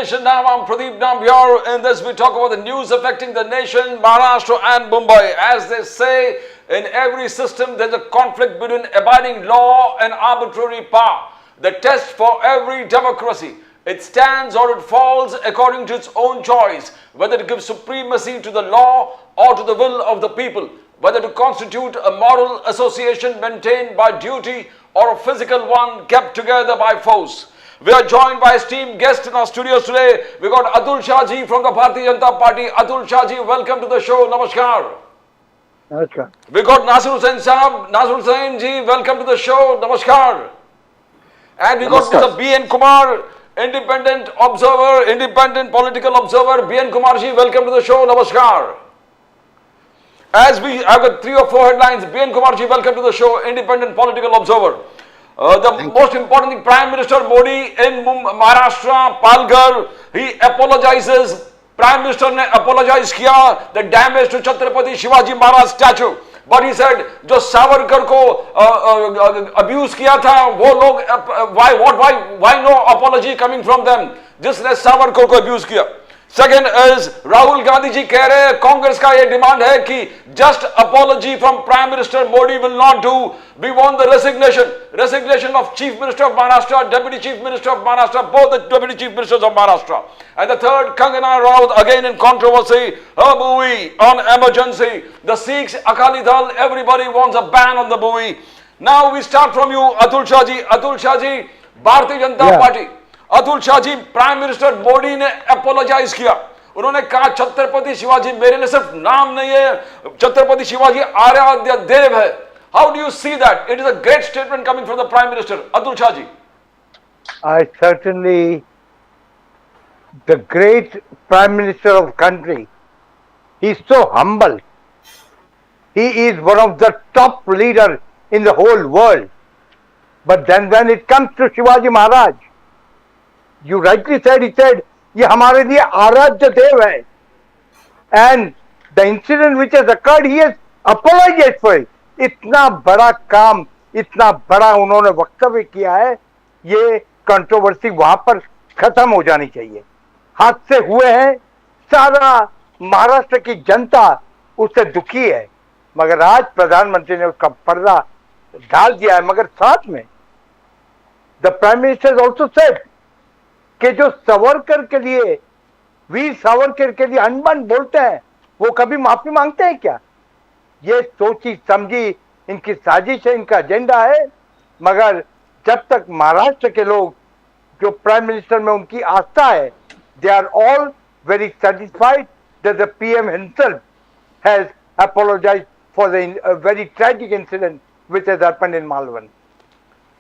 Nation Now. I'm Pradeep Nambiar. In this, we talk about the news affecting the nation, Maharashtra and Mumbai. As they say, in every system, there's a conflict between abiding law and arbitrary power. The test for every democracy. It stands or it falls according to its own choice, whether to give supremacy to the law or to the will of the people, whether to constitute a moral association maintained by duty or a physical one kept together by force. We are joined by esteemed guests in our studios today. We got Atul Shah ji from the Bharatiya Janata Party. Atul Shah ji, welcome to the show. Namaskar. Namaskar. We got Nasir Hussain Saab. Nasir Hussain ji, welcome to the show. Namaskar. And we got Mr. B.N. Kumar, independent observer, independent political observer. B.N. Kumar ji, welcome to the show. Namaskar. As we have got 3 or 4 headlines, B.N. Kumar ji, welcome to the show, independent political observer. Most important thing, Prime Minister Modi in Maharashtra, Palghar, he apologizes. Prime Minister ने apologize किया the damage to Chhatrapati Shivaji Maharaj statue. But he said, जो सावरकर को abuse किया था, वो लोग why no apology coming from them? जिसने सावरकर को abuse किया. Second is राहुल गांधी जी कह रहे हैं, कांग्रेस का ये डिमांड है कि just apology from Prime Minister Modi will not do. We want the resignation of Chief Minister of Maharashtra, Deputy Chief Minister of Maharashtra, both the Deputy Chief Ministers of Maharashtra. And the third, Kangana Ranaut, again in controversy, her buoy on emergency. The Sikhs, Akali Dal, everybody wants a ban on the buoy. Now we start from you, Atul Shah ji. Atul Shah ji, Bharatiya Janata Party. Atul Shah ji, prime minister Modi ने apologize किया. उन्होंने कहा छत्रपति शिवाजी मेरे लिए सिर्फ नाम नहीं है, छत्रपति शिवाजी आराध्य देव है. How do you see that? It is a great statement coming from the prime minister. Atul Shah ji. I certainly, the great prime minister of country, he is so humble. He is one of the top leader in the whole world. But then when it comes to Shivaji Maharaj, you rightly said, he said, ये हमारे लिए आराध्य देव है. And the incident which has occurred, he has apologized for it. इतना बड़ा काम, इतना बड़ा उन्होंने वक्तव्य किया है, ये कंट्रोवर्सी वहां पर खत्म हो जानी चाहिए. हादसे हुए हैं, सारा महाराष्ट्र की जनता उससे दुखी है, मगर आज प्रधानमंत्री ने उसका पर्दा डाल दिया है. मगर साथ में the prime minister also said कि जो सावरकर के लिए, वीर सावरकर के लिए अनबन बोलते हैं, वो कभी माफी मांगते हैं क्या? ये सोची समझी इनकी साजिश है, इनका एजेंडा है. मगर जब तक महाराष्ट्र के लोग जो प्राइम मिनिस्टर में उनकी आस्था है, they are all very satisfied that the PM himself has apologised for the very tragic incident which has happened in Malvan.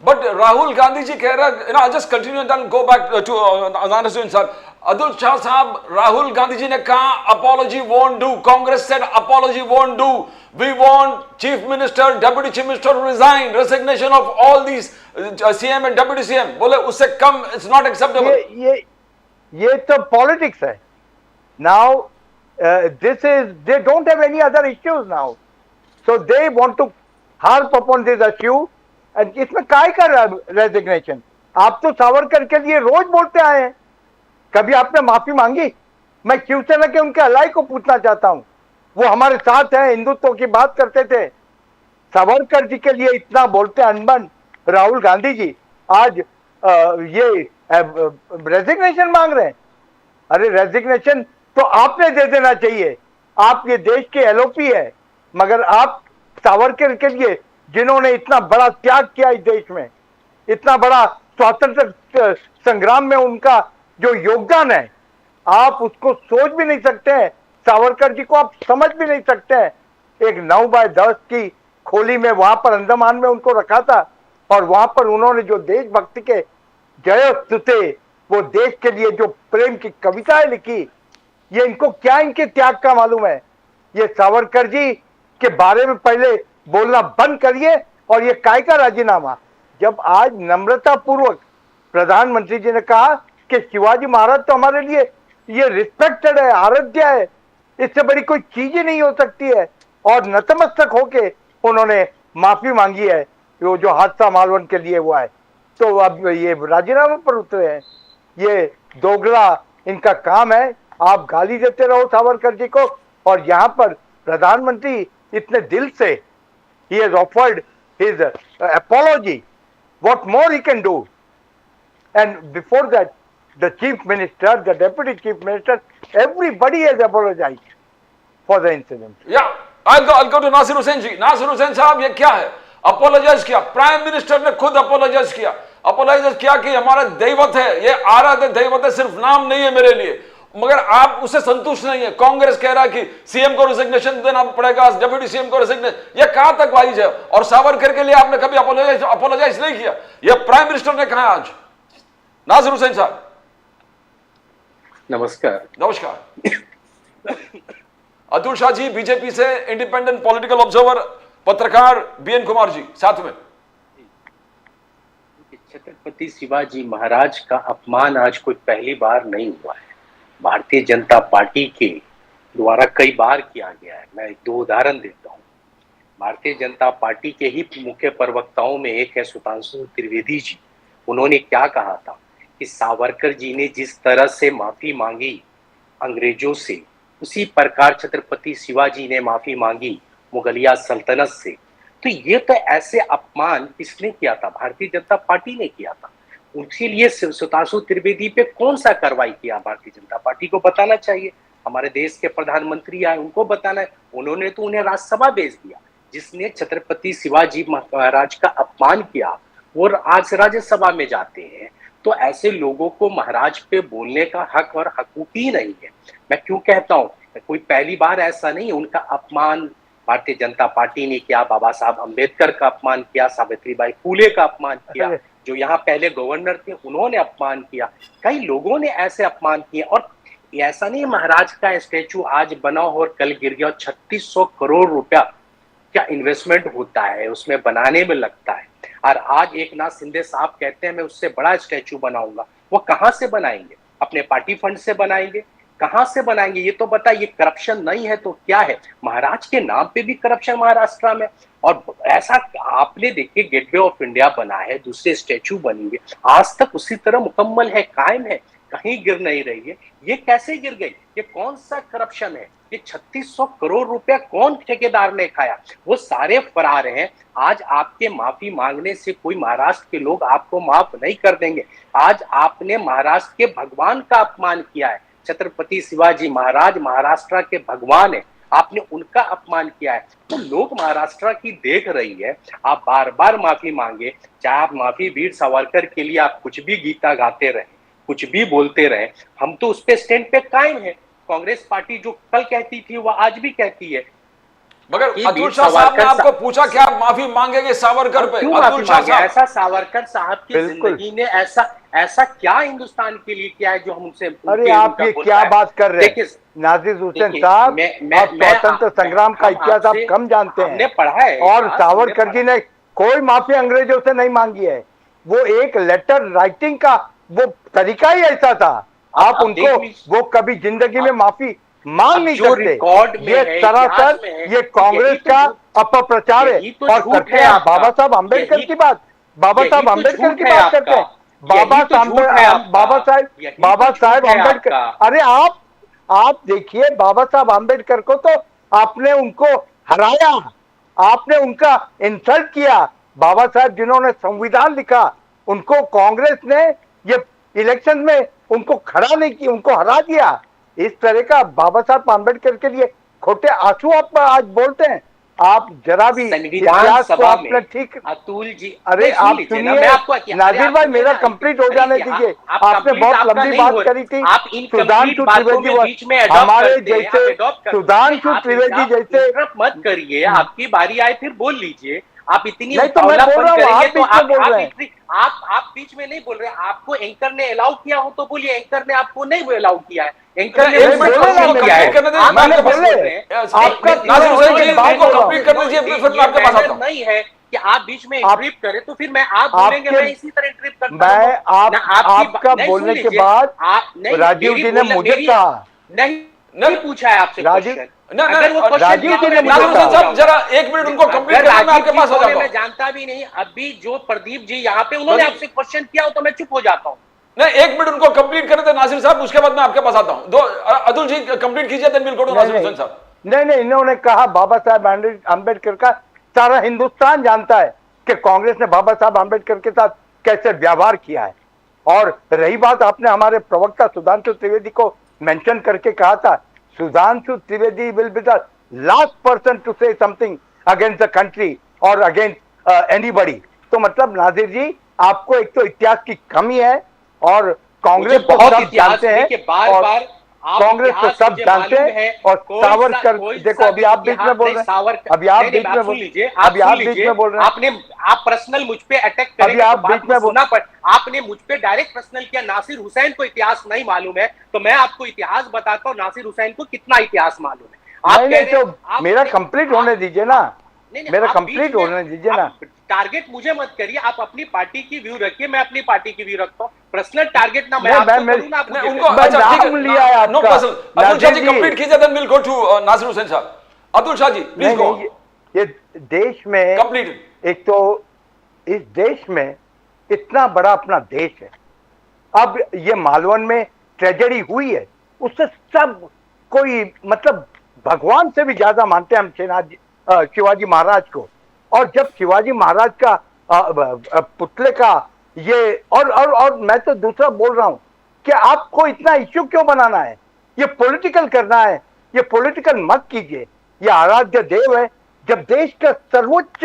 But Rahul Gandhi ji कह रहा, I'll just continue and then go back to Anandasuin sir. Atul Shah sahab, Rahul Gandhi ji ने कहा apology won't do. Congress said apology won't do. We want Chief Minister, Deputy Chief Minister to resign. Resignation of all these CM and Deputy CM. बोले उससे कम, it's not acceptable. ये तो politics है. Now this is, they don't have any other issues now, so they want to harp upon this issue. इसमें काय का resignation? आप तो सावरकर के लिए रोज बोलते आए हैं, कभी आपने माफी मांगी? मैं शिवसेना के उनके अलाई को पूछना चाहता हूं, वो हमारे साथ हैं, हिंदुत्व की बात करते थे. सावरकर जी के लिए इतना बोलते अनबन राहुल गांधी जी, आज ये रेजिग्नेशन मांग रहे हैं. अरे रेजिग्नेशन तो आपने दे देना चाहिए, आप ये देश के एलओपी है. मगर आप सावरकर के लिए, जिन्होंने इतना बड़ा त्याग किया इस देश में, इतना बड़ा स्वतंत्रता संग्राम में उनका जो योगदान है, आप उसको सोच भी नहीं सकते हैं. सावरकर जी को आप समझ भी नहीं सकते हैं. एक 9x10 की खोली में वहां पर अंडमान में उनको रखा था, और वहां पर उन्होंने जो देशभक्ति के जयोस्तुते, वो देश के लिए जो प्रेम की कविताएं लिखी, ये इनको क्या इनके त्याग का मालूम है? ये सावरकर जी के बारे में पहले बोलना बंद करिए. और ये काय का राजीनामा? जब आज नम्रता पूर्वक प्रधानमंत्री जी ने कहा कि शिवाजी महाराज तो हमारे लिए ये रिस्पेक्टेड है, आराध्य है, इससे बड़ी कोई चीज ही नहीं हो सकती है, और नतमस्तक होके उन्होंने माफी मांगी है वो जो हादसा मालवन के लिए हुआ है. तो अब ये राजीनामे पर उतरे हैं. ये दोगला इनका काम है। आप गाली देते रहो सावरकर जी को, और यहाँ पर प्रधानमंत्री इतने दिल से he has offered his apology. What more he can do? And before that, the chief minister, the deputy chief minister, everybody has apologized for the incident. Yeah, I'll go to Nasir Hussain जी। नासिर हुसैन साहब, ये क्या है? Apologise किया, prime minister ने खुद apologise किया कि हमारा दैवत है, ये आराध्य दैवत है, सिर्फ नाम नहीं है मेरे लिए। मगर आप उससे संतुष्ट नहीं है। कांग्रेस कह रहा है कि सीएम को रिजिग्नेशन देना पड़ेगा, डेप्यूटी सीएम को रिजिग्नेशन। ये कहां तक वाइज है? और सावरकर के लिए आपने कभी अपोलोजाइज नहीं किया, ये प्राइम मिनिस्टर ने कहा आज। नासिर हुसैन साहब नमस्कार। नमस्कार। अतुल शाह जी बीजेपी से, इंडिपेंडेंट पॉलिटिकल ऑब्जर्वर, पत्रकार बीएन कुमार जी साथ में। छत्रपति शिवाजी महाराज का अपमान आज कोई पहली बार नहीं हुआ है, भारतीय जनता पार्टी के द्वारा कई बार किया गया है। मैं दो उदाहरण देता हूँ। भारतीय जनता पार्टी के ही मुख्य प्रवक्ताओं में एक है सुधांशु त्रिवेदी जी। उन्होंने क्या कहा था कि सावरकर जी ने जिस तरह से माफी मांगी अंग्रेजों से, उसी प्रकार छत्रपति शिवाजी ने माफी मांगी मुगलिया सल्तनत से। तो ये तो ऐसे अपमान किसने किया था? भारतीय जनता पार्टी ने किया था। उसके लिए सुधांशु त्रिवेदी पे कौन सा कार्रवाई किया भारतीय जनता पार्टी को बताना चाहिए। हमारे देश के प्रधानमंत्री आए, उनको बताना है। उन्होंने तो उन्हें राज्यसभा भेज दिया। जिसने छत्रपति शिवाजी महाराज का अपमान किया वो आज राज्यसभा में जाते हैं। तो ऐसे लोगों को महाराज पे बोलने का हक और हकूक ही नहीं है। मैं क्यों कहता हूँ, कोई पहली बार ऐसा नहीं, उनका अपमान भारतीय जनता पार्टी ने किया। बाबा साहब अम्बेडकर का अपमान किया, सावित्रीबाई फुले का अपमान किया, जो यहाँ पहले गवर्नर थे उन्होंने अपमान किया। कई लोगों ने ऐसे अपमान किए। और ऐसा नहीं महाराज का स्टैचू आज बना और कल गिर गया। 3600 करोड़ रुपया क्या इन्वेस्टमेंट होता है उसमें बनाने में लगता है। और आज एकनाथ शिंदे साहब कहते हैं मैं उससे बड़ा स्टैचू बनाऊंगा। वो कहां से बनाएंगे? अपने पार्टी फंड से बनाएंगे? कहां से बनाएंगे? ये तो बता। ये करप्शन नहीं है तो क्या है? महाराज के नाम पे भी करप्शन महाराष्ट्र में। और ऐसा आपने देखिए गेटवे ऑफ इंडिया बना है, दूसरे स्टैचू बनेंगे, आज तक उसी तरह मुकम्मल है, कायम है, कहीं गिर नहीं रही है। ये कैसे गिर गई? ये कौन सा करप्शन है? ये 3600 करोड़ रुपया कौन ठेकेदार ने खाया? वो सारे फरार हैं। आज आपके माफी मांगने से कोई महाराष्ट्र के लोग आपको माफ नहीं कर देंगे। आज आपने महाराष्ट्र के भगवान का अपमान किया है। छत्रपति शिवाजी महाराज महाराष्ट्र के भगवान है, आपने उनका अपमान किया है। तो लोग महाराष्ट्र की देख रही है। आप बार बार माफी मांगे, चाहे आप माफी वीर सावरकर के लिए आप कुछ भी गीता गाते रहे, कुछ भी बोलते रहे, हम तो उस पे स्टैंड पे कायम है। कांग्रेस पार्टी जो कल कहती थी वो आज भी कहती है। मगर अतुल शाह साहब ने आपको पूछा कि आप माफी मांगेंगे सावरकर पे? अतुल शाह साहब, ऐसा सावरकर साहब की जिंदगी ने ऐसा क्या हिंदुस्तान के लिए किया है जो हम उनसे? अरे आप ये क्या बात कर रहे हैं नासिर हुसैन साहब? स्वतंत्र संग्राम का इतिहास आप कम जानते हैं, पढ़ा है। और सावरकर जी ने कोई माफी अंग्रेजों से नहीं मांगी है। वो एक लेटर राइटिंग का वो तरीका ही ऐसा था। आप उनको वो कभी जिंदगी में माफी मांग नहीं सकते। ये सरासर ये कांग्रेस का अपप्रचार है। और करते हैं बाबा साहब अम्बेडकर की बात, बाबा साहब अम्बेडकर की बात करते हैं। बाबा साहब अम्बेडकर, अरे आप देखिए बाबा साहब अम्बेडकर को तो आपने उनको हराया, आपने उनका इंसल्ट किया। बाबा साहब जिन्होंने संविधान लिखा, उनको कांग्रेस ने ये इलेक्शन में उनको खड़ा नहीं किया, उनको हरा दिया। इस तरह का बाबा साहब अम्बेडकर के लिए खोटे आंसू आप आज बोलते हैं। आप जरा भी संविधान सभा में ठीक अतुल जी, अरे आप सुनिए नाजिर भाई, मेरा कंप्लीट हो जाने दीजिए। आपने बहुत लंबी बात करी थी। सुधांशु त्रिवेदी, हमारे जैसे सुधांशु त्रिवेदी जैसे, मत करिए, आपकी बारी आए फिर बोल लीजिए। आप इतनी नहीं तो मैं बोल रहा हूँ, आप बीच में नहीं बोल रहे। आपको एंकर ने अलाउ किया हो तो बोलिए। एंकर ने आपको नहीं अलाउ किया है। एंकर ने नहीं है कि आप बीच में इंटरप्ट करें तो फिर मैं आप बोलेंगे, मैं इसी तरह इंटरप्ट करता हूं। मैं आपका बोलने के बाद राजीव जी ने मुझे कहा, नहीं पूछा है आपसे राजीव राजीव जी ने जरा एक मिनट उनको कंप्लीट करना, मैं आपके पास आ जाता हूं। मैं जानता भी नहीं। अभी जो प्रदीप जी यहाँ पे उन्होंने आपसे क्वेश्चन किया हो तो मैं चुप हो जाता हूँ। नहीं, 1 मिनट उनको कंप्लीट करने थे नासिर साहब, उसके बाद मैं आपके पास आता हूं। अतुल जी कंप्लीट कीजिए, then will go to Nasir Hussain sahab. नहीं, इन्होंने कहा बाबा साहब आम्बेडकर का सारा हिंदुस्तान जानता है कि कांग्रेस ने बाबा साहब आम्बेडकर के साथ कैसे व्यवहार किया है। और रही बात, आपने हमारे प्रवक्ता सुधांशु त्रिवेदी को मेंशन करके कहा था, Sudhanshu Trivedi will be the last person to say something against the country और अगेंस्ट एनीबडी। तो मतलब नाजिर जी, आपको एक तो इतिहास की कमी है और कांग्रेस को सब जानते हैं और कांग्रेस को सब जानते हैं। और सावरकर, देखो अभी आप बीच में बोल रहे हैं, अभी आप बीच में बोल रहे हैं, आप पर्सनल मुझ पे अटैक करेंगे, अभी आप बीच में बोलना पर आपने मुझ पे डायरेक्ट पर्सनल किया। नासिर हुसैन को इतिहास नहीं मालूम है, तो मैं आपको इतिहास बताता हूँ नासिर हुसैन को कितना इतिहास मालूम है। नहीं, तो मेरा कंप्लीट होने दीजिए ना, मेरा कंप्लीट होने दीजिए ना। टारगेट मुझे मत करिए, आप अपनी पार्टी की व्यू रखिए, मैं अपनी पार्टी की व्यू रखता हूँ। पर्सनल टारगेट ना मैं आपको करूं ना आप उनको। अच्छा ठीक है, लिया है आपका। No personal. Atul Shah ji complete कीजिए, then will go to Nasir Hussain sahab. Atul Shah ji please go. ये देश में कंप्लीट, एक तो इस देश में इतना बड़ा अपना देश है, अब ये मालवन में ट्रेजेडी हुई है, उससे सब कोई मतलब भगवान से भी ज्यादा मानते हैं हम शिवाजी महाराज को। और जब शिवाजी महाराज का पुतले का ये और मैं तो दूसरा बोल रहा हूं कि आपको इतना इश्यू क्यों बनाना है, ये पॉलिटिकल करना है, ये पॉलिटिकल मत कीजिए। ये आराध्य देव है। जब देश का सर्वोच्च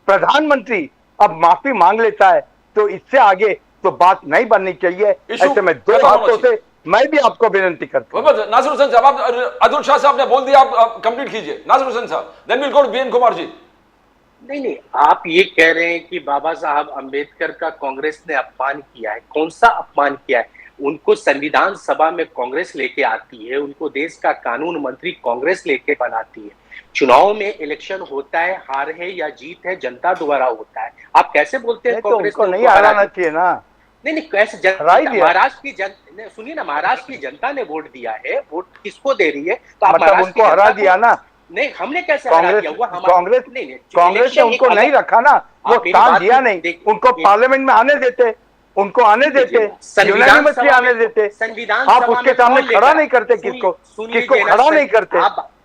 प्रधानमंत्री अब माफी मांग लेता है तो इससे आगे तो बात नहीं बननी चाहिए। ऐसे में दो हाथों से मैं भी आपको विनती करता हूं। नासिर हुसैन साहब, आप अतुल शाह साहब ने बोल दिया, आप कंप्लीट कीजिए। Nasir Hussain sahab, then will go to BN Kumar ji. नहीं, आप ये कह रहे हैं कि बाबा साहब अंबेडकर का कांग्रेस ने अपमान किया है। कौन सा अपमान किया है? उनको संविधान सभा में कांग्रेस लेके आती है, उनको देश का कानून मंत्री कांग्रेस लेके बनाती है। चुनाव में इलेक्शन होता है, हार है या जीत है जनता द्वारा होता है। आप कैसे बोलते हैं कांग्रेस को नहीं हराना चाहिए ना? नहीं, कैसे महाराष्ट्र की जनता, सुनिए ना, महाराष्ट्र की जनता ने वोट दिया है, वोट किसको दे रही है? तो आप मतलब उनको हरा दिया ना? नहीं, हमने कैसे हरा दिया? हुआ कांग्रेस ने उनको नहीं रखा ना, वो स्थान दिया नहीं उनको, पार्लियामेंट में आने देते, उनको आने देते, यूनानिमसली आने देते। संविधान आप उसके सामने खड़ा नहीं करते, किसको खड़ा नहीं करते?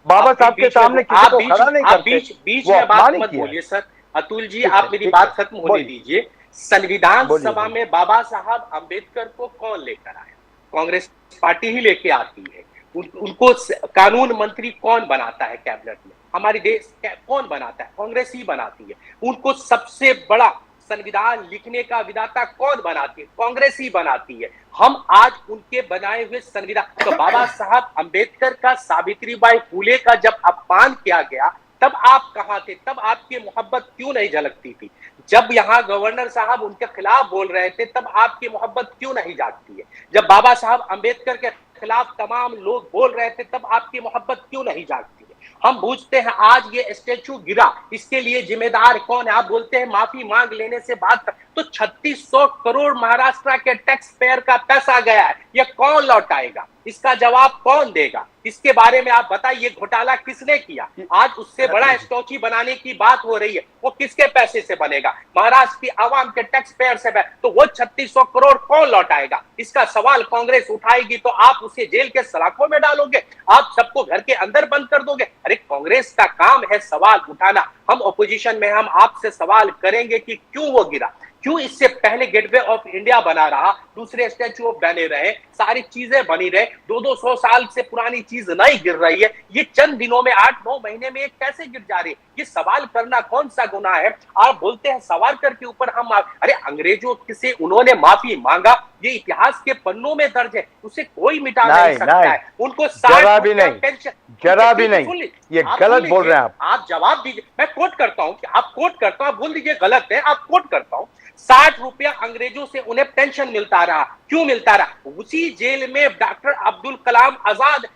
बाबा साहब के सामने किसी को खड़ा नहीं करते। बीच में बात मत बोलिए सर। अतुल जी, आप मेरी बात खत्म होने दीजिए। संविधान सभा में बाबा साहब अंबेडकर को कौन लेकर आया? कांग्रेस पार्टी ही लेके आती है। उनको कानून मंत्री कौन बनाता है कैबिनेट में? हमारे देश कौन बनाता है? कांग्रेस ही बनाती है। उनको सबसे बड़ा संविधान लिखने का विधाता कौन बनाती है? कांग्रेस ही बनाती है। हम आज उनके बनाए हुए संविधान, तो बाबा साहब अंबेडकर का, सावित्रीबाई फुले का जब अपमान किया गया तब आप कहां थे? तब आपकी मोहब्बत क्यों नहीं झलकती थी? जब यहाँ गवर्नर साहब उनके खिलाफ बोल रहे थे तब आपकी मोहब्बत क्यों नहीं जागती है? जब बाबा साहब अंबेडकर के खिलाफ तमाम लोग बोल रहे थे तब आपकी मोहब्बत क्यों नहीं जागती है? हम पूछते हैं आज ये स्टैचू गिरा, इसके लिए जिम्मेदार कौन है? आप बोलते हैं माफी मांग लेने से बात कर, तो 3600 करोड़ महाराष्ट्र के टैक्स पेयर का पैसा गया है, ये कौन लौटाएगा? इसका जवाब कौन देगा? इसके बारे में आप बताइए, घोटाला किसने किया? आज उससे बड़ा स्टैचू बनाने की बात हो रही है, वो किसके पैसे से बनेगा? महाराष्ट्र की आवाम के टैक्स पेयर से, तो वो 3600 करोड़ कौन लौटाएगा? इसका सवाल कांग्रेस उठाएगी तो आप उसे जेल के सलाखों में डालोगे, आप सबको घर के अंदर बंद कर दोगे। अरे कांग्रेस का काम है सवाल उठाना। हम ऑपोजिशन में, हम आपसे सवाल करेंगे कि क्यों वो गिरा, क्यों इससे पहले गेटवे ऑफ इंडिया बना रहा, दूसरे स्टैचू बने रहे, सारी चीजें बनी रहे, 200 साल से पुरानी चीज नहीं गिर रही है, ये चंद दिनों में 8-9 महीने में कैसे गिर जा रही है? ये सवाल करना कौन सा गुनाह है? आप बोलते हैं सावरकर के ऊपर हम, अरे अंग्रेजों से उन्होंने माफी मांगा, ये इतिहास के पन्नों में दर्ज है, उसे कोई मिटा नहीं सकता है। उनको जरा भी नहीं, ये गलत बोल रहे हैं आप जवाब दीजिए। मैं कोट करता हूं कि आप कोट करता हूं, बोल दीजिए गलत है, आप कोट करता हूं। 60 रुपया अंग्रेजों से उन्हें पेंशन मिलता रहा, क्यों मिलता रहा? उसी जेल में डॉक्टर अब्दुल कलाम आजाद,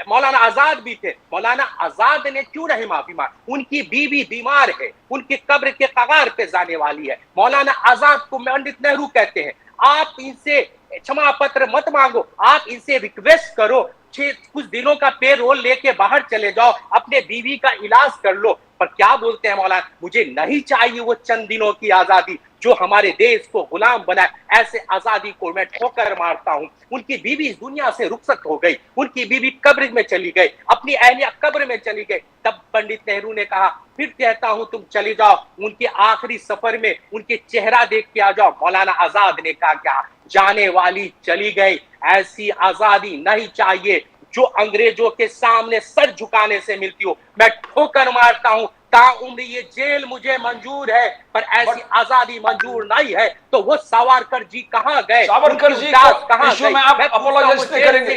मौलाना आजाद भी थे, मौलाना आजाद ने क्यों नहीं माफी मांगी? उनकी बीवी बीमार है, उनकी कब्र के कगार पे जाने वाली है। मौलाना आजाद को पंडित नेहरू कहते हैं। आप इनसे क्षमा पत्र मत मांगो, आप इनसे रिक्वेस्ट करो, कुछ दिनों का पे रोल लेके बाहर चले जाओ, अपने बीवी का इलाज कर लो। पर क्या बोलते हैं मौलाना, मुझे नहीं चाहिए वो चंद दिनों की आजादी जो हमारे देश को गुलाम बनाए, ऐसे आजादी को मैं ठोकर मारता हूं। उनकी बीवी इस दुनिया से रुखसत हो गई, उनकी बीवी कब्र में चली गई, अपनी अहलिया कब्र में चली गई। तब पंडित नेहरू ने कहा, फिर कहता हूं तुम चली जाओ, उनके आखिरी सफर में उनके चेहरा देख के आ जाओ। मौलाना आजाद ने कहा, क्या जाने वाली चली गई, ऐसी आजादी नहीं चाहिए जो अंग्रेजों के सामने सर झुकाने से मिलती हो। मैं ठोकर मारता हूं, ताउम्र ये जेल मुझे मंजूर है, पर ऐसी आजादी मंजूर नहीं है। तो वो सावरकर जी कहां गए, सावरकर जी कहां इश्यू में आप अपोलोजाइज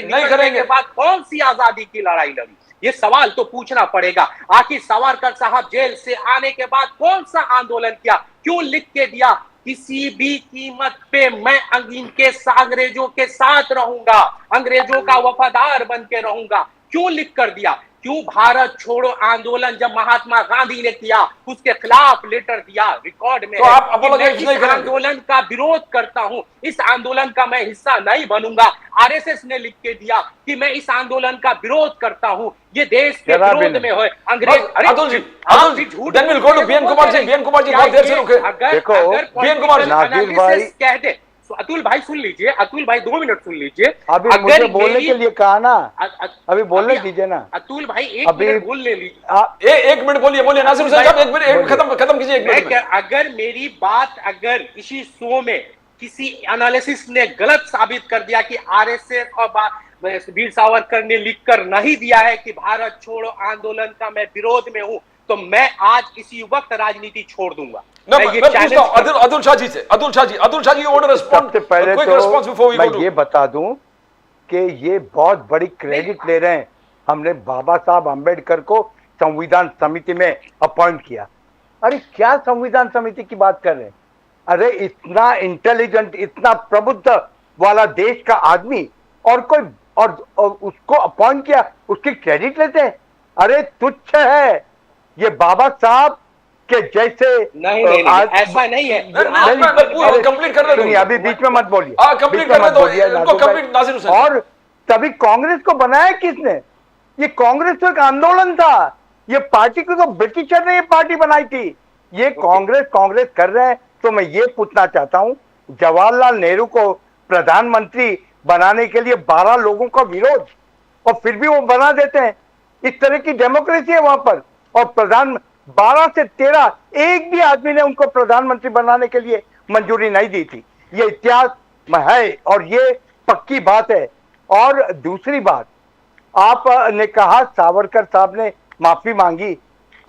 नहीं करेंगे बाद कौन सी आजादी की लड़ाई लड़ी, ये सवाल तो पूछना पड़ेगा। आखिर सावरकर साहब जेल से आने के बाद कौन सा आंदोलन किया, क्यों लिख के दिया, किसी भी कीमत पे मैं इनके अंग्रेजों के साथ रहूंगा, अंग्रेजों का वफादार बन के रहूंगा, क्यों लिख कर दिया। क्यों भारत छोड़ो आंदोलन जब महात्मा गांधी ने किया, उसके खिलाफ लेटर दिया, रिकॉर्ड में तो है आप कि मैं apologize नहीं इस करेंगे? आंदोलन का विरोध करता हूं, इस आंदोलन का मैं हिस्सा नहीं बनूंगा। आरएसएस ने लिख के दिया कि मैं इस आंदोलन का विरोध करता हूं, ये देश के विरोध में हो। अंग्रेज Atul ji then we'll go to BN Kumar ji. BN Kumar ji बहुत देर से रुके। देखो, बीएन कुमार जी, नाजिर भाई कह दे, अतुल भाई सुन लीजिए, अतुल भाई 2 मिनट सुन लीजिए। अभी मुझे बोलने के लिए कहा ना, अभी बोलने दीजिए ना। अतुल भाई 1 मिनट बोल ले लीजिए। एक मिनट बोलिए, बोलिए नासिर हुसैन साहब, 1 मिनट खत्म कीजिए, 1 मिनट में। अगर मेरी बात, अगर इसी शो में किसी एनालिसिस ने गलत साबित कर दिया कि आरएसएस और वीर सावरकर ने लिखकर नहीं दिया है कि भारत छोड़ो आंदोलन का मैं विरोध में हूं, तो मैं आज इसी वक्त राजनीति छोड़ दूंगा। मैं पूछता हूं अतुल शाह जी से। अतुल शाह जी वांट टू रिस्पोंड। सबसे पहले तो मैं ये बता दूं कि ये बहुत बड़ी क्रेडिट ले रहे हैं, हमने बाबा साहब अंबेडकर को संविधान समिति में अपॉइंट किया। अरे क्या संविधान समिति की बात कर रहे हैं, अरे इतना इंटेलिजेंट, इतना प्रबुद्ध वाला देश का आदमी और कोई और उसको अपॉइंट किया, उसकी क्रेडिट लेते हैं। अरे तुच्छ है ये बाबा साहब के जैसे। नहीं, ऐसा नहीं है। कंप्लीट कर दो, अभी बीच में मत बोलिए, कंप्लीट कर दो। और तभी कांग्रेस को बनाया किसने, ये कांग्रेस तो एक आंदोलन था, ये पार्टी को तो ब्रिटिशर ने ये पार्टी बनाई थी। ये कांग्रेस कर रहे हैं। तो मैं ये पूछना चाहता हूं, जवाहरलाल नेहरू को प्रधानमंत्री बनाने के लिए 12 लोगों का विरोध, और फिर भी वो बना देते हैं। इस तरह की डेमोक्रेसी है वहां पर। और 12 से 13 एक भी आदमी ने उनको प्रधानमंत्री बनाने के लिए मंजूरी नहीं दी थी। ये इतिहास में है और ये पक्की बात है। और दूसरी बात, आपने कहा सावरकर साहब ने माफी मांगी,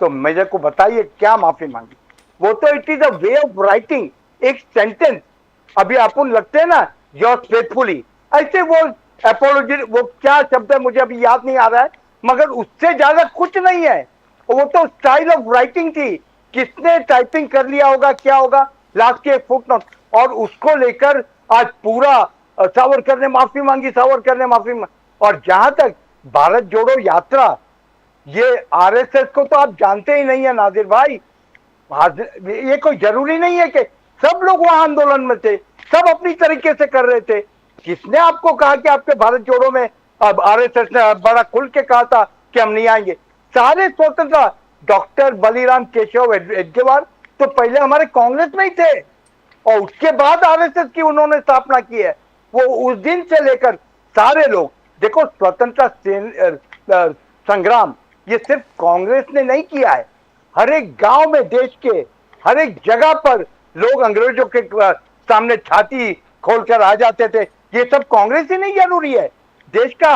तो मेरे को बताइए क्या माफी मांगी। वो तो it is a way of writing, एक सेंटेंस। अभी अपन लगते हैं ना, योर फेथफुली, ऐसे वो अपोलॉजी, वो क्या शब्द है मुझे अभी याद नहीं आ रहा है, मगर उससे ज्यादा कुछ नहीं है। वो तो स्टाइल ऑफ राइटिंग थी, किसने टाइपिंग कर लिया होगा, क्या होगा, लास्ट के एक फुटनोट, और उसको लेकर आज पूरा सावरकर ने माफी मांगी, सावरकर ने माफी मांगी। और जहां तक भारत जोड़ो यात्रा, ये आरएसएस को तो आप जानते ही नहीं है नाजिर भाई। ये कोई जरूरी नहीं है कि सब लोग वहां आंदोलन में थे, सब अपनी तरीके से कर रहे थे। किसने आपको कहा कि आपके भारत जोड़ो में, अब आरएसएस ने बड़ा खुल के कहा था कि हम नहीं आएंगे। सारे स्वतंत्रता, डॉक्टर बलिराम केशव हेडगेवार तो पहले हमारे कांग्रेस में ही थे, और उसके बाद आरएसएस की उन्होंने स्थापना की है। वो उस दिन से लेकर सारे लोग, देखो स्वतंत्रता संग्राम ये सिर्फ कांग्रेस ने नहीं किया है, हर एक गांव में, देश के हर एक जगह पर लोग अंग्रेजों के सामने छाती खोलकर आ जाते थे। ये सब कांग्रेस ही नहीं जरूरी है, देश का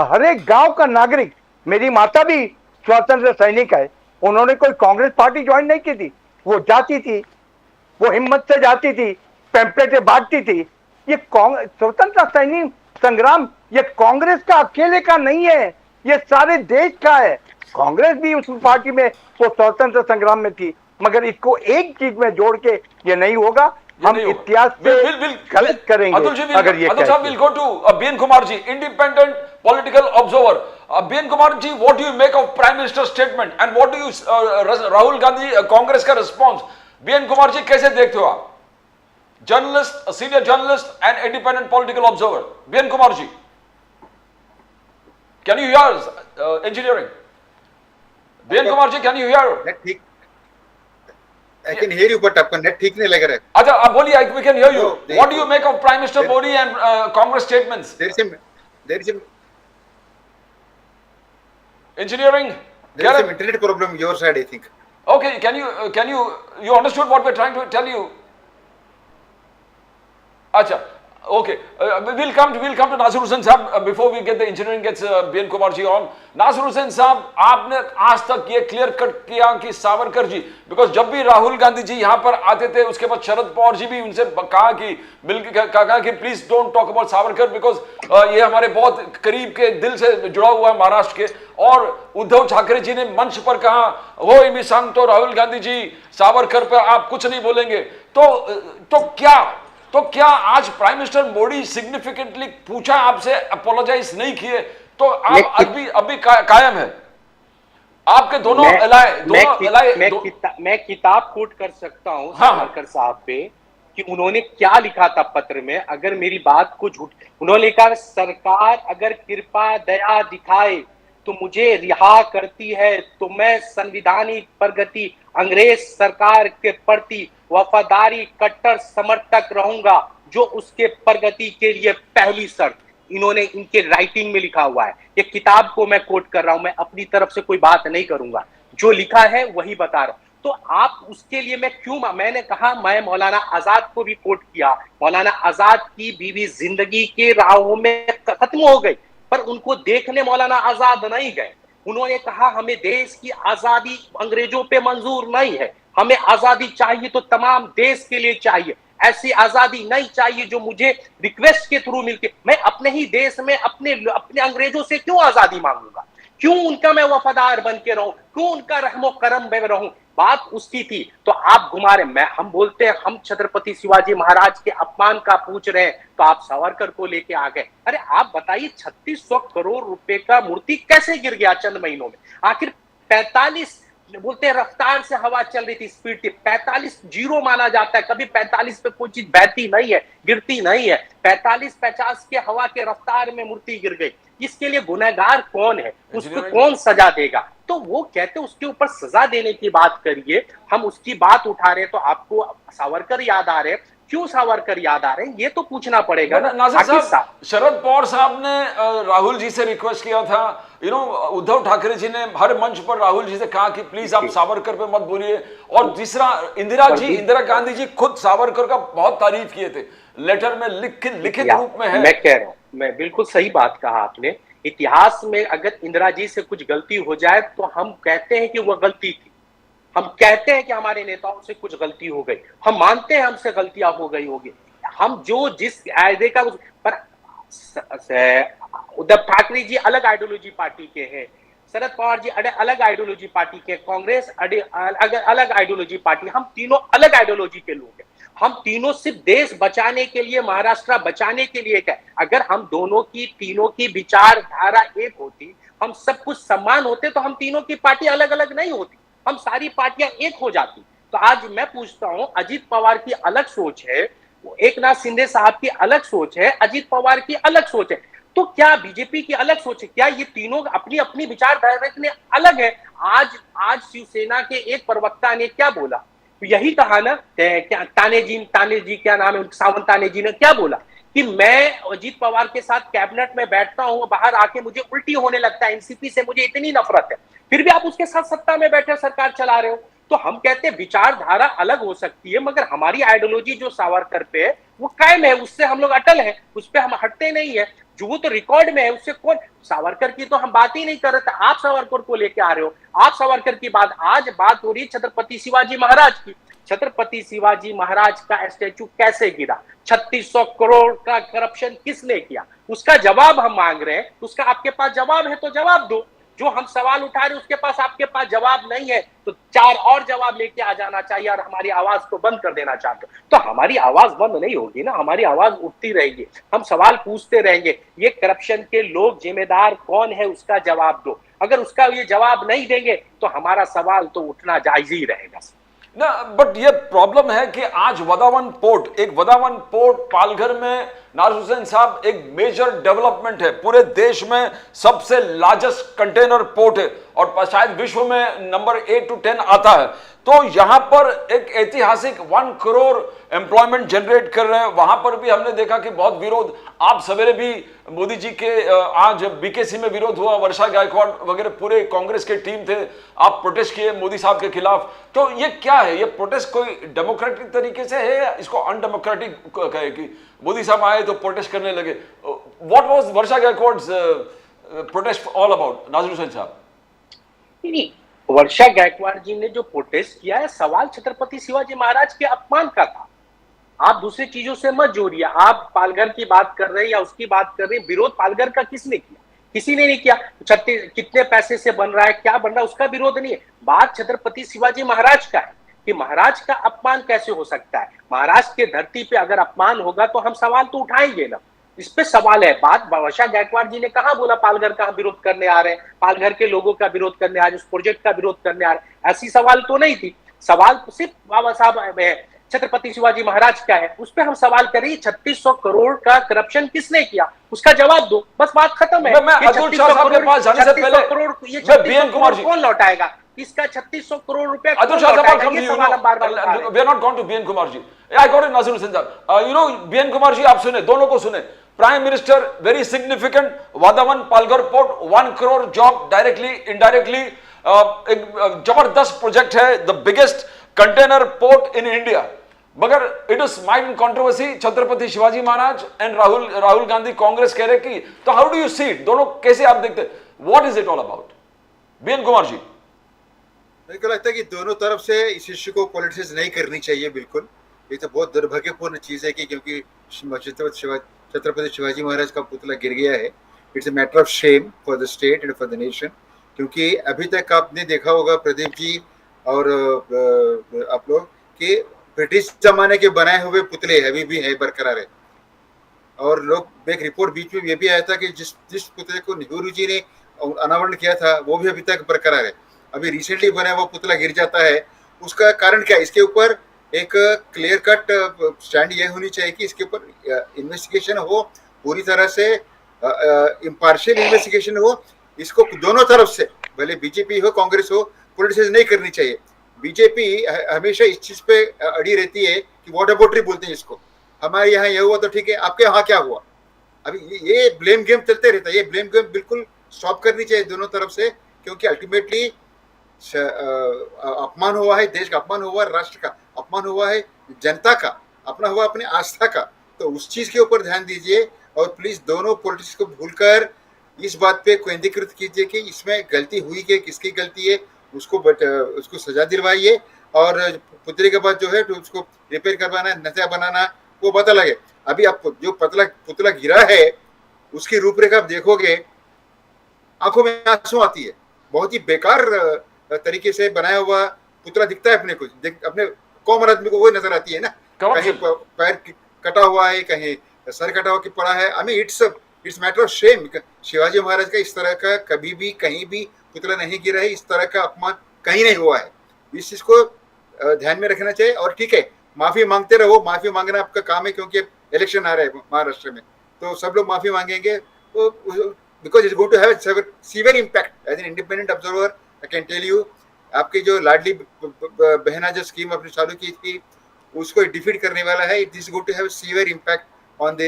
हर एक गांव का नागरिक। मेरी माता भी स्वतंत्र सैनिक है, उन्होंने कोई कांग्रेस पार्टी ज्वाइन नहीं की थी, वो जाती थी, वो हिम्मत से जाती थी, पैम्पलेटें बांटती थी। ये स्वतंत्रता सैनिक संग्राम ये कांग्रेस का अकेले का नहीं है, ये सारे देश का है। कांग्रेस भी उस पार्टी में, वो स्वतंत्र संग्राम में थी, मगर इसको एक चीज में जोड़ के ये नहीं होगा। हम इतिहास से गलत करेंगे अगर ये Atul sahab, will go to BN Kumar ji, independent political observer. BN Kumar ji, what do you make of prime minister statement and what do you Rahul Gandhi Congress का रिस्पॉन्स? बीएन कुमार जी कैसे देखते हो आप, journalist, senior journalist and independent political observer? BN Kumar ji, can you hear engineering? BN Kumar ji, can you hear? Net ठीक, I can hear you, but आपका net ठीक नहीं लग रहा है. अच्छा, आप बोलिए, we can hear you. No, What do you make of Prime Minister Modi and Congress statements? There is some Engineering? internet problem your side, I think. Okay, you understood what we're trying to tell you? Acha, okay. We'll come to Nasir Hussain साहब before we get the engineering gets BN Kumar ji on. Nasir Hussain sahab, आपने आज तक ये clear cut किया कि Savarkar ji, because जब भी राहुल गांधी जी यहाँ पर आते थे, उसके बाद शरद पवार जी भी उनसे कहा कि please don't talk about Savarkar, because ये हमारे बहुत करीब के दिल से जुड़ा हुआ है महाराष्ट्र के. और उद्धव ठाकरे जी ने मंच पर कहा, हो इमी सांग तो राहुल गांधी जी सावरकर पर आप कुछ नहीं बोलेंगे. तो क्या आज प्राइम मिनिस्टर मोदी सिग्निफिकेंटली पूछा आपसे, अपोलोजाइज नहीं किए, तो आप अभी कायम है? आपके दोनों मैं किताब कोट कर सकता हूं सावरकर साहब पे कि उन्होंने क्या लिखा था पत्र में. अगर मेरी बात को उन्होंने लिखा, सरकार अगर कृपा दया दिखाए तो मुझे रिहा करती है तो मैं संविधानिक प्रगति अंग्रेज सरकार के प्रति वफादारी कट्टर समर्थक रहूंगा, जो उसके प्रगति के लिए पहली शर्त. इन्होंने इनके राइटिंग में लिखा हुआ है. ये किताब को मैं कोट कर रहा हूं, मैं अपनी तरफ से कोई बात नहीं करूंगा, जो लिखा है वही बता रहा हूं. तो आप उसके लिए मैंने कहा, मैं मौलाना आजाद को भी कोट किया. मौलाना आजाद की बीवी जिंदगी के राहों में खत्म हो गई, पर उनको देखने मौलाना आजाद नहीं गए. उन्होंने कहा, हमें देश की आजादी अंग्रेजों पे मंजूर नहीं है, हमें आजादी चाहिए तो तमाम देश के लिए चाहिए. ऐसी आजादी नहीं चाहिए जो मुझे रिक्वेस्ट के थ्रू मिलती. मैं अपने ही देश में अपने अंग्रेजों से क्यों आजादी मांगूंगा? क्यों उनका मैं वफादार बन के रहूं? क्यों उनका रहमो करम में रहूं? बात उसकी थी. तो आप घुमा रहे, हम बोलते हैं हम छत्रपति शिवाजी महाराज के अपमान का पूछ रहे हैं, तो आप सावरकर को लेके आ गए. अरे आप बताइए, 3600 करोड़ रुपए का मूर्ति कैसे गिर गया चंद महीनों में? आखिर 45 बोलते हैं रफ्तार से हवा चल रही थी, स्पीड थी. 45 जीरो माना जाता है, कभी 45 पे कोई चीज बहती नहीं है, गिरती नहीं है. 45-50 के हवा के रफ्तार में मूर्ति गिर गई. इसके लिए गुनहगार कौन है? उसको कौन सजा देगा? तो वो कहते उसके ऊपर सजा देने की बात करिए. हम उसकी बात उठा रहे तो आपको सावरकर याद आ रहे. क्यों सावरकर याद आ रहे हैं, ये तो पूछना पड़ेगा ना. नासिर साहब, शरद पवार साहब ने राहुल जी से रिक्वेस्ट किया था, उद्धव ठाकरे जी ने हर मंच पर राहुल जी से कहा कि प्लीज आप सावरकर पे मत बोलिए. और तीसरा, इंदिरा गांधी जी खुद सावरकर का बहुत तारीफ किए थे, लेटर में लिखित रूप में है. मैं कह रहा हूं, मैं बिल्कुल सही बात कहा आपने. इतिहास में अगर इंदिरा जी से कुछ गलती हो जाए तो हम कहते हैं कि वह गलती थी. हम कहते हैं कि हमारे नेताओं से कुछ गलती हो गई, हम मानते हैं हमसे गलतियां हो गई होगी. हम जो जिस आयदे का, पर उद्धव ठाकरे जी अलग आइडियोलॉजी पार्टी के हैं, शरद पवार जी अलग आइडियोलॉजी पार्टी के, कांग्रेस अलग आइडियोलॉजी पार्टी. हम तीनों अलग आइडियोलॉजी के लोग हैं. हम तीनों सिर्फ देश बचाने के लिए, महाराष्ट्र बचाने के लिए है. अगर हम तीनों की विचारधारा एक होती, हम सब कुछ समान होते, तो हम तीनों की पार्टी अलग अलग नहीं होती, हम सारी पार्टियां एक हो जाती. तो आज मैं पूछता हूं, अजीत पवार की अलग सोच है, एकनाथ शिंदे साहब की अलग सोच है, अजीत पवार की अलग सोच है, तो क्या बीजेपी की अलग सोच है? क्या ये तीनों अपनी अपनी विचारधारा में अलग है? आज शिवसेना के एक प्रवक्ता ने क्या बोला, तो यही कहा ना, क्या ताने जी क्या नाम है, सावंत ताने जी ने क्या बोला कि मैं अजीत पवार के साथ कैबिनेट में बैठता हूं, बाहर आके मुझे उल्टी होने लगता है, एनसीपी से मुझे इतनी नफरत है, फिर भी आप उसके साथ सत्ता में बैठे सरकार चला रहे हो. तो हम कहते हैं विचारधारा अलग हो सकती है, मगर हमारी आइडियोलॉजी जो सावरकर पे है वो कायम है, उससे हम लोग अटल हैं, उस पर हम हटते नहीं है. जो वो तो रिकॉर्ड में है, उससे कौन, सावरकर की तो हम बात ही नहीं कर रहे थे. आप सावरकर को लेके आ रहे हो. आप सावरकर की बात, आज बात हो रही है छत्रपति शिवाजी महाराज की. छत्रपति शिवाजी महाराज का स्टैचू कैसे गिरा? 3600 करोड़ का करप्शन किसने किया? उसका जवाब हम मांग रहे हैं. उसका आपके पास जवाब है तो जवाब दो. जो हम सवाल उठा रहे हैं उसके पास आपके पास जवाब नहीं है, तो 4 और जवाब लेके आ जाना चाहिए और हमारी आवाज को बंद कर देना चाहते हो. तो हमारी आवाज बंद नहीं होगी ना, हमारी आवाज उठती रहेगी, हम सवाल पूछते रहेंगे. ये करप्शन के लोग जिम्मेदार कौन है, उसका जवाब दो. अगर उसका ये जवाब नहीं देंगे तो हमारा सवाल तो उठना जायज ही रहेगा ना. बट ये प्रॉब्लम है कि आज वदावन पोर्ट पालघर में नाज़िर हुसैन साहब, एक मेजर डेवलपमेंट है, पूरे देश में सबसे लार्जेस्ट कंटेनर पोर्ट है और शायद विश्व में नंबर 8 to 10 आता है। तो यहां पर एक ऐतिहासिक 1 करोड़ एम्प्लॉयमेंट जनरेट कर रहे हैं। वहां पर भी हमने देखा कि बहुत विरोध, आप सवेरे भी मोदी जी के, आज बीकेसी में विरोध हुआ, वर्षा गायकवाड़ वगैरह पूरे कांग्रेस के टीम थे, आप प्रोटेस्ट किए मोदी साहब के खिलाफ। तो ये क्या है, ये प्रोटेस्ट कोई डेमोक्रेटिक तरीके से है या इसको अनडेमोक्रेटिक कहे कि मोदी साहब आए तो प्रोटेस्ट करने लगे? What was Varsha Gaikwad's protest all about, Nasir Hussain sahab? नहीं, वर्षा गायकवाड़ जी ने जो प्रोटेस्ट किया है, सवाल छत्रपति शिवाजी महाराज के अपमान का था। आप दूसरी चीजों से मत जोड़िए। आप पालघर की बात कर रहे हैं या उसकी बात कर रहे हैं, विरोध पालघर का किसने किया? किसी ने नहीं किया। कितने पैसे से बन रहा है, क्या बन रहा है, उसका विरोध नहीं है। बात छत्रपति शिवाजी महाराज का है कि महाराज का अपमान कैसे हो सकता है। महाराज के धरती पे अगर अपमान होगा तो हम सवाल तो उठाएंगे ना, इस पे सवाल है। बात वर्षा गायकवाड़ जी ने कहा बोला पालघर का हम विरोध करने आ रहे हैं, पालघर के लोगों का विरोध करने आ रहे हैं, उस प्रोजेक्ट का विरोध करने आ रहे हैं, ऐसी सवाल तो नहीं थी। सवाल तो सिर्फ बाबा साहब छत्रपति शिवाजी महाराज का है, उस पर हम सवाल करें 3600 करोड़ का करप्शन किसने किया, उसका जवाब दो, बस बात खत्म है। मैं अतुल शाह साहब के पास जाने से पहले ये बीएन कुमार जी कौन लौटाएगा? किसका 3600 करोड़ रुपए? अतुल शाह साहब, we are not going to BN Kumar ji. I got it, Nasir Hussain sahab. You know, BN Kumar ji, आप सुने, दोनों को सुने। Prime minister, very significant, Vadhavan Palghar port, 1 crore job directly indirectly, एक जबरदस्त प्रोजेक्ट है, the biggest container port in India. मगर it is mired in controversy, Chhatrapati Shivaji Maharaj and Rahul Gandhi Congress कह रहे कि, तो how do you see it, दोनों कैसे आप देखते हैं? What is it all about, BN Kumar ji? मेरे को लगता है कि दोनों तरफ से इस इश्यू को पॉलिटिसाइज नहीं करनी चाहिए बिल्कुल। ये तो बहुत दुर्भाग्यपूर्ण चीज है कि क्योंकि छत्रपति शिवाजी महाराज का पुतला गिर गया है। It's a matter of Shem for the state and for the nation. क्योंकि अभी तक आपने देखा होगा प्रदीप जी और आप लोग कि ब्रिटिश जमाने के बनाए हुए पुतले अभी भी है, बरकरार है। और लोग, एक रिपोर्ट बीच में ये भी आया था कि जिस पुतले को नेहरू जी ने अनावरण किया था वो भी अभी तक बरकरार है। अभी रिसेंटली बना हुआ पुतला गिर जाता है, उसका कारण क्या है? इसके ऊपर एक क्लियर कट स्टैंड ये होनी चाहिए कि इसके ऊपर इन्वेस्टिगेशन हो, पूरी तरह से इम्पार्शियल इन्वेस्टिगेशन हो। इसको दोनों तरफ से, भले बीजेपी हो कांग्रेस हो, पॉलिटिसाइज नहीं करनी चाहिए। बीजेपी हमेशा इस चीज पे अड़ी रहती है कि वॉट अबाउटरी बोलते हैं इसको, हमारे यहाँ ये हुआ तो ठीक है, आपके यहाँ क्या हुआ? अभी ये ब्लेम गेम चलते रहता है। ये ब्लेम गेम बिल्कुल स्टॉप करनी चाहिए दोनों तरफ से, क्योंकि अल्टीमेटली अपमान हुआ है, देश का अपमान हुआ है, राष्ट्र का अपमान हुआ है, जनता का अपना हुआ, अपनी आस्था का। तो उस चीज के ऊपर ध्यान दीजिए और प्लीज दोनों पॉलिटिक्स को भूलकर इस बात पे केंद्रीकृत कीजिए कि इसमें गलती हुई कि किसकी गलती है, उसको सजा दिलवाइए। और पुतले के बाद जो है तो उसको रिपेयर करवाना, नया बनाना, वो पता लगे। अभी आपको जो पुतला गिरा है उसकी रूपरेखा आप देखोगे, आंखों में आंसू आती है। बहुत ही बेकार तरीके से बनाया हुआ पुतला दिखता है अपने को, अपने कॉमन आदमी को वो नजर आती है ना। कहीं पैर कटा हुआ है, कहीं सर कटा हुआ पड़ा है। I mean it's matter of shame. Shivaji Maharaj का इस तरह का कभी भी कहीं भी पुतला नहीं गिरा है, इस तरह का अपमान कहीं नहीं हुआ है। इस चीज को ध्यान में रखना चाहिए। और ठीक है, माफी मांगते रहो, माफी मांगना आपका काम है, क्योंकि इलेक्शन आ रहा है महाराष्ट्र में, तो सब लोग माफी मांगेंगे। तो because it's going to have severe impact as an independent observer. I can tell you, आपकी जो लाडली बहना जो स्कीम आपने चालू की थी उसको डिफीट करने वाला है। It is going to have severe impact on the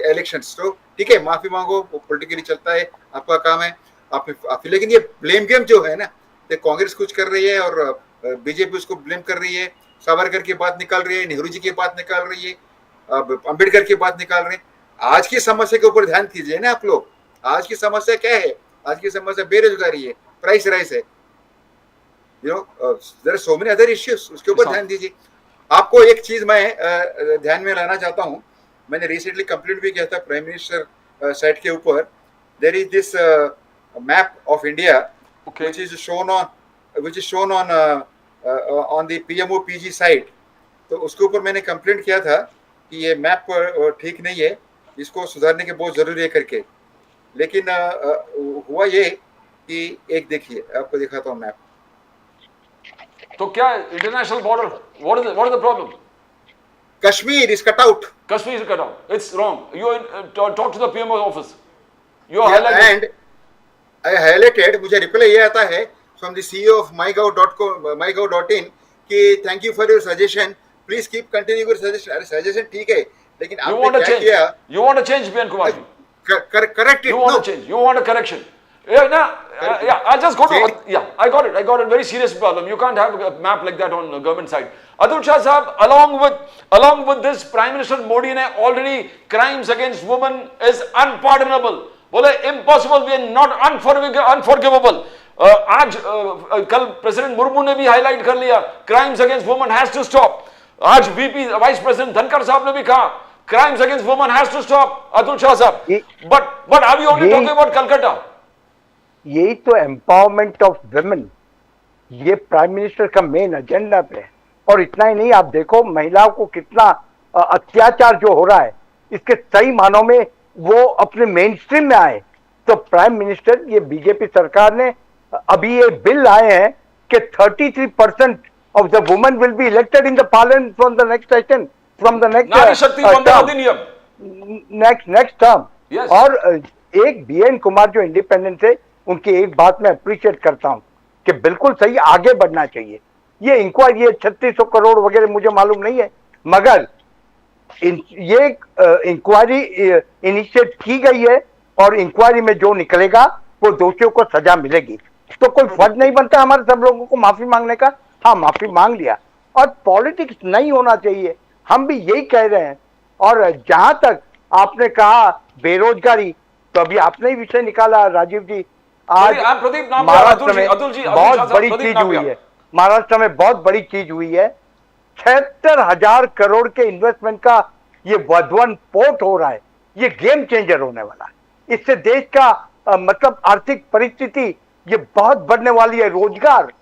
elections. तो ठीक है, माफी मांगो, पॉलिटिकली चलता है, आपका काम है आप। लेकिन ये ब्लेम गेम जो है ना, ये कांग्रेस कुछ कर रही है और बीजेपी उसको ब्लेम कर रही है, सावरकर की बात निकाल रही है, नेहरू जी की बात निकाल रही है, अंबेडकर की बात निकाल रहे हैं। आज की समस्या के ऊपर ध्यान दीजिए ना आप लोग। आज की समस्या क्या है? आज की समस्या बेरोजगारी है, प्राइस राइस है, you know there are so many other issues. उसके ऊपर ध्यान दीजिए। आपको एक चीज मैं ध्यान में लाना चाहता हूँ, मैंने रिसेंटली कंप्लीट भी किया था प्राइम मिनिस्टर साइट के ऊपर। There is this map of India which is shown on the PMO PG site. तो उसके ऊपर मैंने कंप्लेंट किया था कि ये मैप ठीक नहीं है, इसको सुधारने के बहुत जरूरी है करके। लेकिन हुआ ये कि एक देखिए, आपको दिखाता हूँ मैप। तो क्या international border, what is the problem? Kashmir is cut out. Kashmir is cut out. It's wrong. You talk to the PMO office. You are Yeah, highlighting. and I highlighted, मुझे रिप्लाई ये आता है from the CEO of mygov.in कि thank you for your suggestion, please keep continuing your suggestion. अरे suggestion ठीक है, लेकिन You want आपने to क्या change. किया? You want to change, BN Kumar ji. Correct it. You want No. to change. You want a correction. Yeah, yeah. I just go to. Change. Yeah, I got it. I got it. Very serious problem. You can't have a map like that on the government side. Atul Shah Sahab, along with this, Prime Minister Modi ने already crimes against women is unpardonable. बोले impossible, we are not unforgivable. आज कल president Murmu ने भी highlight कर लिया, crimes against women has to stop. आज VP vice president Dhankhar sahab ने भी कहा, crimes against women has to stop. Atul Shah sahab, but are we only talking about Calcutta? यही तो एम्पावरमेंट ऑफ वुमेन, ये प्राइम मिनिस्टर का मेन एजेंडा पे है. और इतना ही नहीं, आप देखो महिलाओं को कितना अत्याचार जो हो रहा है, इसके सही मानों में वो अपने मेन स्ट्रीम में आए. तो प्राइम मिनिस्टर, ये बीजेपी सरकार ने अभी ये बिल लाए हैं कि 33% of the women will be elected in the parliament from the next session, from the नारी शक्ति वंदना अधिनियम, नेक्स्ट टर्म. Yes. और एक बीएन कुमार जो इंडिपेंडेंट है, उनकी एक बात मैं अप्रिशिएट करता हूं कि बिल्कुल सही, आगे बढ़ना चाहिए. ये इंक्वायरी, ये 3600 करोड़ वगैरह मुझे मालूम नहीं है, मगर ये इंक्वायरी इनिशिएट की गई है और इंक्वायरी में जो निकलेगा वो दोषियों को सजा मिलेगी. तो कोई फर्ज नहीं बनता हमारे सब लोगों को माफी मांगने का. हाँ, माफी मांग लिया, और पॉलिटिक्स नहीं होना चाहिए, हम भी यही कह रहे हैं. और जहां तक आपने कहा बेरोजगारी, तो अभी आपने ही विषय निकाला राजीव जी. आज प्रदीप नाम महाराष्ट्र में अतुल जी बहुत बड़ी चीज हुई है. महाराष्ट्र में बहुत बड़ी चीज हुई है. 76,000 करोड़ के इन्वेस्टमेंट का ये वधवन पोर्ट हो रहा है. ये गेम चेंजर होने वाला है. इससे देश का मतलब आर्थिक परिस्थिति ये बहुत बढ़ने वाली है. रोजगार,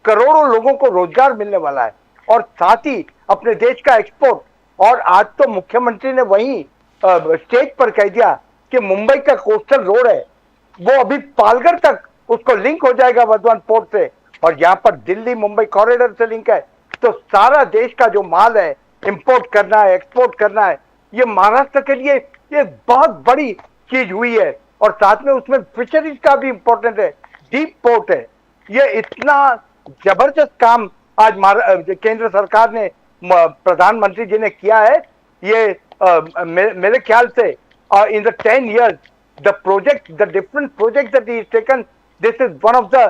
करोड़ों लोगों को रोजगार मिलने वाला है, और साथ ही अपने देश का एक्सपोर्ट. और आज तो मुख्यमंत्री ने वहीं स्टेज पर कह दिया कि मुंबई का कोस्टल रोड है, वो अभी पालघर तक उसको लिंक हो जाएगा वधवन पोर्ट से, और यहाँ पर दिल्ली मुंबई कॉरिडोर से लिंक है. तो सारा देश का जो माल है, इंपोर्ट करना है, एक्सपोर्ट करना है, ये महाराष्ट्र के लिए ये बहुत बड़ी चीज हुई है. और साथ में उसमें फिशरीज का भी इंपॉर्टेंट है, डीप पोर्ट है. ये इतना जबरदस्त काम आज केंद्र सरकार ने, प्रधानमंत्री जी ने किया है. ये मेरे ख्याल से in the 10 years the project, the different projects that he has taken, this is one of the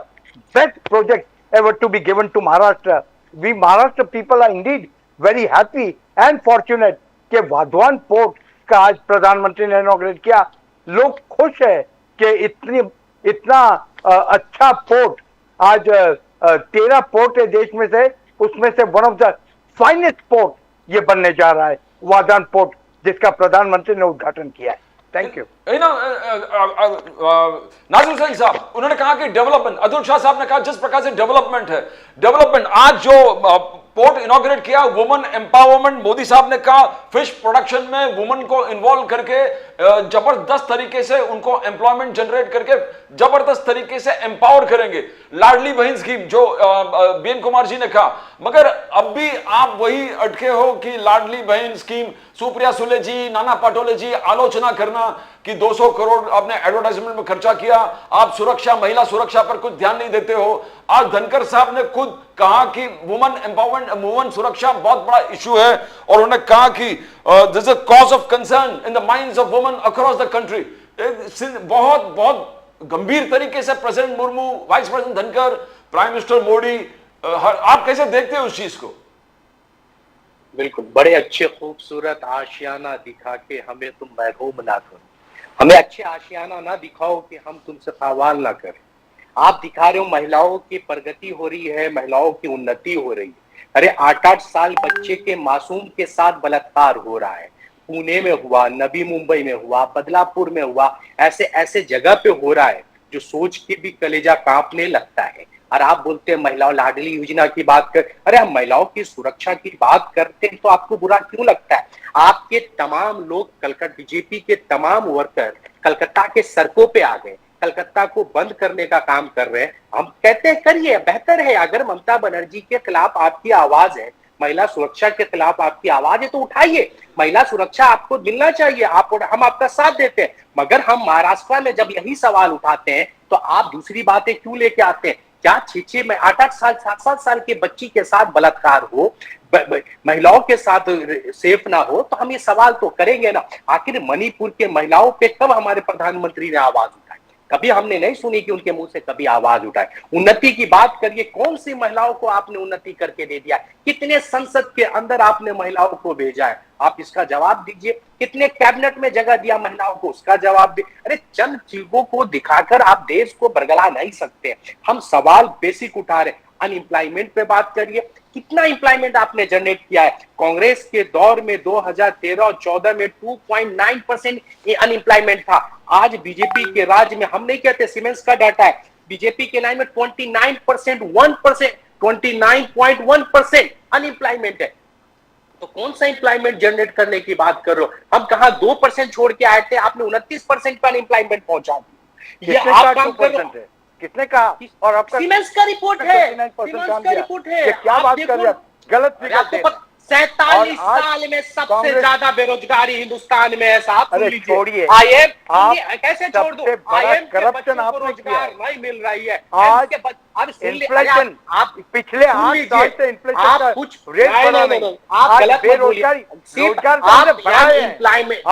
best projects ever to be given to Maharashtra. We Maharashtra people are indeed very happy and fortunate कि Wadhawan port का आज प्रधानमंत्री ने inaugurate किया. लोग खुश है कि इतना अच्छा पोर्ट आज 13 पोर्ट है देश में से, उसमें से one of the finest port ये बनने जा रहा है, वाधवान पोर्ट, जिसका प्रधानमंत्री ने उद्घाटन किया है. Thank you. नाज़िर हुसैन साहब, उन्होंने कहा कि डेवलपमेंट, अतुल शाह साहब ने कहा जिस प्रकार से डेवलपमेंट है, डेवलपमेंट, आज जो पोर्ट इनॉग्रेट किया, वुमेन एम्पावरमेंट, मोदी साहब ने कहा फिश प्रोडक्शन में वुमेन को इन्वॉल्व करके जबरदस्त तरीके से उनको एम्प्लॉयमेंट जनरेट करके जबरदस्त तरीके से एम्पावर करेंगे. लाडली बहन स्कीम जो बीएन कुमार जी ने कहा, मगर अब भी आप वही अटके हो कि लाडली बहन स्कीम, सुप्रिया सुले जी, नाना पटोले जी आलोचना करना कि 200 करोड़ आपने एडवर्टाइजमेंट में खर्चा किया, आप सुरक्षा, महिला सुरक्षा पर कुछ ध्यान नहीं देते हो. आज धनखड़ साहब ने खुद कहा कि वुमेन एम्पावरमेंट, वुमेन सुरक्षा बहुत बड़ा इशू है, और उन्होंने कहा कि this is cause of concern in the minds of women across the country. बहुत बहुत गंभीर तरीके से president Murmu, vice president Dhankhar, prime minister Modi, आप कैसे देखते हो उस चीज को? बिल्कुल, बड़े अच्छे खूबसूरत आशियाना दिखा के हमें तुम महरूम ना करो, हमें अच्छे आशियाना ना दिखाओ कि हम तुमसे सवाल ना करें. आप दिखा रहे हो महिलाओं की प्रगति हो रही है, महिलाओं की उन्नति हो रही है. अरे 8-8 साल बच्चे के मासूम के साथ बलात्कार हो रहा है. पुणे में हुआ, नवी मुंबई में हुआ, बदलापुर में हुआ, ऐसे ऐसे जगह पे हो रहा है जो सोच के भी कलेजा कांपने लगता है. और आप बोलते हैं महिलाओं लाडली योजना की बात कर. अरे हम महिलाओं की सुरक्षा की बात करते हैं तो आपको बुरा क्यों लगता है? आपके तमाम लोग, कलकत्ता बीजेपी के तमाम वर्कर कलकत्ता के सड़कों पे आ गए, कलकत्ता को बंद करने का काम कर रहे हैं. हम कहते हैं करिए, बेहतर है. अगर ममता बनर्जी के खिलाफ आपकी आवाज है, महिला सुरक्षा के खिलाफ आपकी आवाज है तो उठाइए, महिला सुरक्षा आपको मिलना चाहिए, हम आपका साथ देते हैं। मगर हम महाराष्ट्र में जब यही सवाल उठाते हैं तो आप दूसरी बातें क्यों लेके आते हैं? क्या 6-6 में 8-8 साल 7-7 साल के बच्ची के साथ बलात्कार हो, महिलाओं के साथ सेफ ना हो, तो हम ये सवाल तो करेंगे ना। आखिर मणिपुर के महिलाओं पे कब हमारे प्रधानमंत्री ने आवाज उठाई? कभी हमने नहीं सुनी कि उनके मुंह से कभी आवाज उठाए। उन्नति की बात करिए, कौन सी महिलाओं को आपने उन्नति करके दे दिया? कितने संसद के अंदर आपने महिलाओं को भेजा है? आप इसका जवाब दीजिए। कितने कैबिनेट में जगह दिया महिलाओं को, उसका जवाब दे। अरे चंद चीजों को दिखाकर आप देश को बरगला नहीं सकते। हम सवाल बेसिक उठा रहे। अनएम्प्लॉयमेंट पे बात करिए, कितना एम्प्लॉयमेंट आपने जनरेट किया है? कांग्रेस के दौर में 2013 और 14 में 2.9% अनएम्प्लॉयमेंट था। आज बीजेपी के राज में, हम नहीं कहते, सीमेंस का डाटा है, बीजेपी के लाइन में 29.1% अनएम्प्लॉयमेंट है। तो कौन सा एम्प्लॉयमेंट जनरेट करने की बात कर रहे हो? हम कहा 2% छोड़ के आए थे, आपने 29% पर अनएम्प्लॉयमेंट पहुंचा दिया। ये आप काम कर रहे हो। कितने का? और आपका सीमेंस का रिपोर्ट है, सीमेंस का रिपोर्ट है। ये क्या बात कर रहे हैं? गलत फिगर दे। 47 साल में सबसे ज्यादा बेरोजगारी हिंदुस्तान में है साहब। अरे छोड़िए, IM कैसे छोड़ दो? IM करप्शन आपने रोजगार नहीं मिल रही है आज। अब इन्फ्लेशन, आप पिछले 8 साल से इन्फ्लेशन आप कुछ रेट बढ़ा नहीं, आप गलत बेरोजगारी एम्प्लॉयमेंट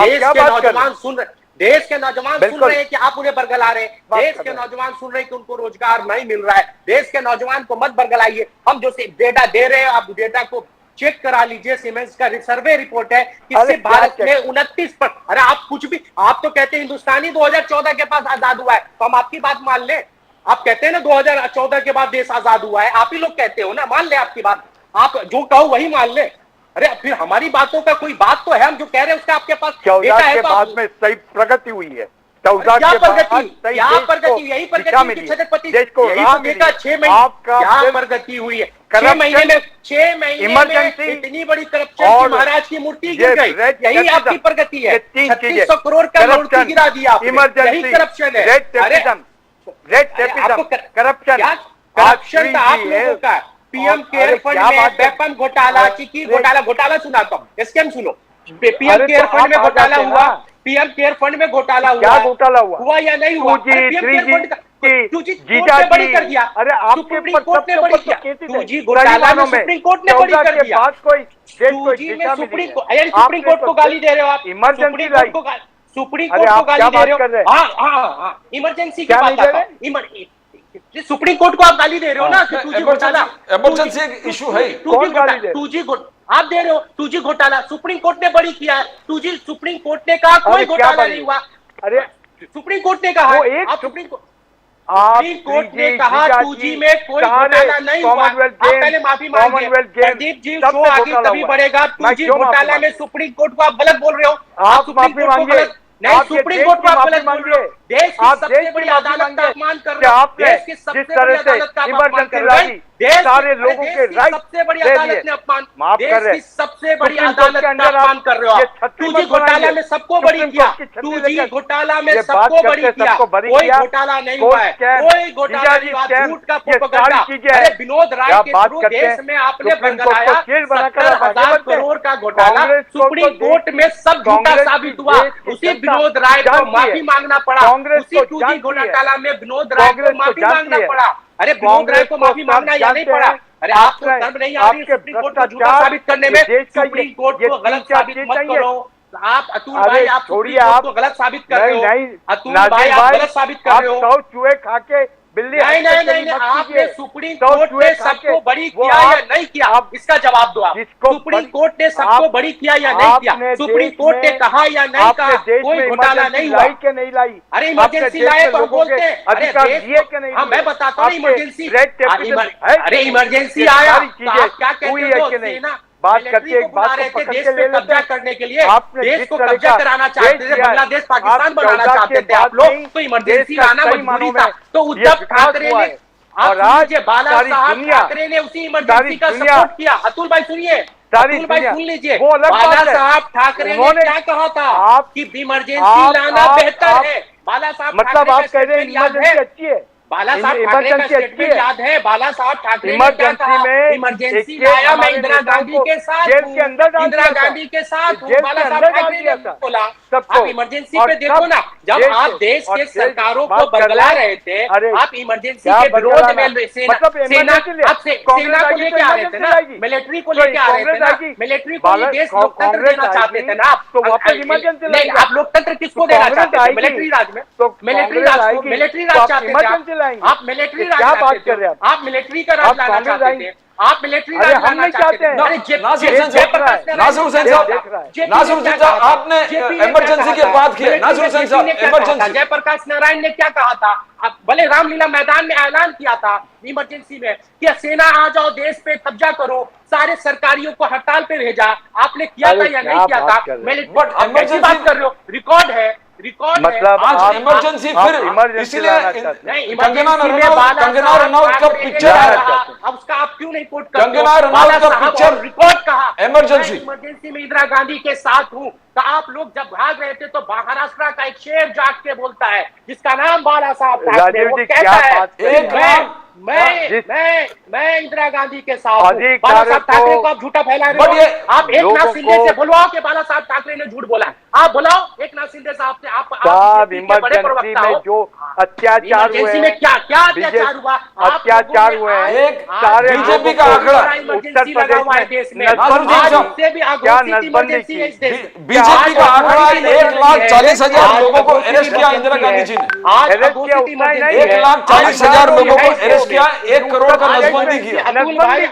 देश के नौजवान सुन रहे हैं कि आप उन्हें बरगला रहे हैं। देश के नौजवान सुन रहे हैं कि उनको रोजगार नहीं मिल रहा है। देश के नौजवान को मत बरगलाइए। हम जो डेटा दे रहे हैं, आप डेटा को चेक करा लीजिए। सीमेंस का सर्वे रिपोर्ट है कि सिर्फ भारत में 29 पर। अरे आप कुछ भी, आप तो कहते हैं हिंदुस्तानी 2014 के पास आजाद हुआ है, तो हम आपकी बात मान ले। आप कहते हैं ना 2014 के बाद देश आजाद हुआ है, आप ही लोग कहते हो ना, मान ले आपकी बात। आप जो कहो वही मान ले। अरे फिर हमारी बातों का कोई बात तो है, हम जो कह रहे हैं उसका आपके पास 14 के बाद में सही प्रगति हुई है। 14 के बाद क्या प्रगति? यही प्रगति छत्रपति देश को 6 महीने क्या प्रगति हुई है? 6 महीने में इमरजेंसी इतनी बड़ी करप्शन की महाराज की मूर्ति गिर गई। यही आपकी प्रगति है। 3600 करोड़ का मूर्ति गिरा दिया आपने, यही करप्शन है। करप्शन आप लोगों का। पीएम केयर फंड में वेपन घोटाला, चिकी घोटाला सुनाता हूँ, स्कैम सुनो। पीएम केयर फंड में घोटाला हुआ, पीएम केयर फंड में घोटाला हुआ। क्या घोटाला हुआ या नहीं हुआ? पीएम केयर फंड का जीजा बड़ी कर दिया। अरे सुप्रीम कोर्ट ने बड़ी किया। 2G घोटाला में सुप्रीम कोर्ट ने बड़ी कर दिया। 2G में सुप्रीम कोर्ट को गाली दे रहे हो आप। इमरजेंसी सुप्रीम कोर्ट को गाली दे रहे हो। हाँ, इमरजेंसी की बात करता हूँ। सुप्रीम कोर्ट को आप गाली दे रहे हो ना कि 2G घोटाला, इमरजेंसी एक इशू है। 2G आप दे रहे हो। 2G घोटाला सुप्रीम कोर्ट ने बड़ी किया है। 2G सुप्रीम कोर्ट ने कहा कोई घोटाला नहीं हुआ। अरे सुप्रीम कोर्ट ने कहा, आप सुप्रीम कोर्ट ने कहा 2G में कोई घोटाला नहीं हुआ। आप पहले माफी मांगिए। प्रदीप जी, शो आगे तभी बढ़ेगा। 2G घोटाला में सुप्रीम कोर्ट को आप गलत बोल रहे हो। आप माफी मांगिए। नहीं, सुप्रीम कोर्ट को आप गलत बोल रहे हो। देश की सबसे बड़ी अदालत का अपमान कर रहे हो। देश की सबसे बड़ी अदालत का अपमान कर रहे हो। सारे लोगों के राइट सबसे बड़ी अदालत ने अपमान, देश की सबसे बड़ी अदालत का अपमान कर रहे हो। 2G घोटाला में सबको बड़ी किया। 2G घोटाला में सबको बड़ी किया। कोई घोटाला नहीं हुआ है, कोई घोटाला नहीं हुआ। झूठ का प्रोपेगेंडा। अरे विनोद राय के थ्रू देश में आपने बरगलाया 70,000 करोड़ का घोटाला। सुप्रीम कोर्ट में सब झूठा साबित हुआ। उसी विनोद राय को माफी मांगना पड़ा। उसी 2G घोटाला में विनोद राय को माफी मांगना पड़ा। अरे विनोद राय को माफी मांगना या नहीं पड़ा? अरे आपको शर्म नहीं आ रही सुप्रीम कोर्ट को झूठा साबित करने में? सुप्रीम कोर्ट को गलत साबित मत करो। आप अतुल भाई, आप सुप्रीम कोर्ट को गलत साबित कर रहे हो। अतुल भाई, आप गलत साबित कर रहे हो। चूहे खा के बिल्ली नहीं, आपने सुप्रीम कोर्ट ने सबको बड़ी किया या नहीं किया? इसका जवाब दो आप। सुप्रीम कोर्ट ने सबको बड़ी किया या नहीं किया? सुप्रीम कोर्ट ने कहा या नहीं कहा कोई घोटाला नहीं हुआ? नहीं लाई। अरे इमरजेंसी लाए तो हम बोलते हैं। हाँ, मैं बताता हूँ इमरजेंसी। अरे इमरजेंसी आया तो आप क्या कहते हो? सेना बात करके एक बात को पकड़ के ले कब्जा करने के लिए देश को कब्जा कराना चाहते थे, बांग्लादेश पाकिस्तान बनाना चाहते थे आप लोग, तो इमरजेंसी लाना मजबूरी था। तो उद्धव ठाकरे ने, आप सुनिए, बाला साहब ठाकरे ने उसी इमरजेंसी का सपोर्ट किया। अतुल भाई सुनिए, अतुल भाई सुन लीजिए, बाला साहब ठाकरे ने क्या कहा था कि इमरजेंसी लाना बेहतर है। बाला साहब, मतलब आप कह रहे हैं इमरजेंसी अच्छी है? बाला साहब ठाकरे का स्टेटमेंट याद है? बाला साहब ठाकरे ने क्या कहा? इमरजेंसी लाया मैं इंदिरा गांधी के साथ हूं, इंदिरा गांधी के साथ हूं, बाला साहब ठाकरे ने बोला। आप इमरजेंसी पे देखो ना, जब आप देश के सरकारों को बदला रहे थे, आप इमरजेंसी के विरोध में सेना को लेके आ रहे थे ना, मिलिट्री को लेके आ रहे थे ना, मिलिट्री को देश लोकतंत्र देना चाहते थे ना। नहीं, आप लोकतंत्र किसको देना चाहते थे? मिलिट्री राज में, मिलिट्री राज को, मिलिट्री राज चाहते थे आप मिलिट्री राज, आप मिलिट्री का राज लाना चाहते थे, आप मिलिट्री राज लाना चाहते हैं। नासिर हुसैन साहब, आपने इमरजेंसी की बात की। नासिर हुसैन साहब, इमरजेंसी, जयप्रकाश नारायण ने क्या कहा था? भले रामलीला मैदान में ऐलान किया था इमरजेंसी में कि सेना आ जाओ, देश पे कब्जा करो, सारे सरकारियों को हड़ताल पे भेजा। आपने किया था या नहीं किया था? इमरजेंसी बात कर रहे हो, रिकॉर्ड है, रिकॉर्ड मतलब आज इमरजेंसी फिर इसलिए कंगना रनौत का पिक्चर आया, अब उसका आप क्यों नहीं कोट करते? कंगना रनौत का पिक्चर रिकॉर्ड कहा, इमरजेंसी में इंदिरा गांधी के साथ हूं। तो आप लोग जब भाग रहे थे तो महाराष्ट्र का एक शेर जाग के बोलता है जिसका नाम बाला साहब ठाकरे, वो कहता है मैं इंदिरा गांधी के साथ हूं। बाला साहब ठाकरे को आप झूठा फैला रहे हो। आप एक नाथ शिंदे से बुलवाओ कि बाला साहब ठाकरे ने झूठ बोला। आप बुलाओ एक नाथ शिंदे साहब से। आप इमरजेंसी में जो अत्याचार हुए, में क्या क्या अत्याचार हुआ? अत्याचार हुए, एक सारे बीजेपी का आंकड़ा इमरजेंसी लगा हुआ है देश में, बीजेपी का आंकड़ा 1,40,000 लोगों को अरेस्ट किया इंदिरा गांधी जी ने। 1,40,000 लोगों को अरेस्ट किया, 1 करोड़ का नसबंदी किया।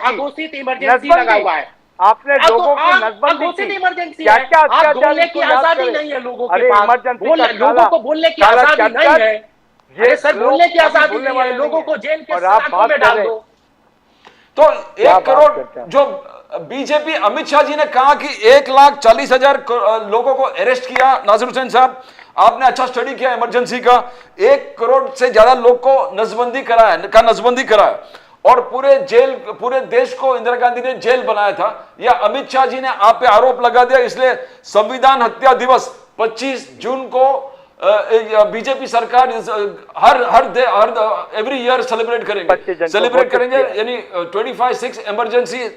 अघोषित इमरजेंसी लगा हुआ है। आपने लोगों की नसबंदी इमरजेंसी क्या क्या बोलने की आजादी नहीं है लोगों के पास, लोगों को बोलने की आजादी नहीं है। ये सर बोलने की आजादी नहीं है, लोगों को जेल के सलाखों में डाल दो। तो 1 करोड़ जो बीजेपी अमित शाह जी ने कहा कि 1,40,000 लोगों को अरेस्ट किया। नासिर हुसैन साहब, आपने अच्छा स्टडी किया इमरजेंसी का। 1 करोड़ से ज्यादा लोग को नसबंदी कराया और पूरे देश को इंदिरा गांधी ने जेल बनाया था। या अमित शाह जी ने आप पे आरोप लगा दिया, इसलिए संविधान हत्या दिवस 25 जून को बीजेपी सरकार हर एवरी ईयर सेलिब्रेट करेंगे यानी 25/6 इमरजेंसी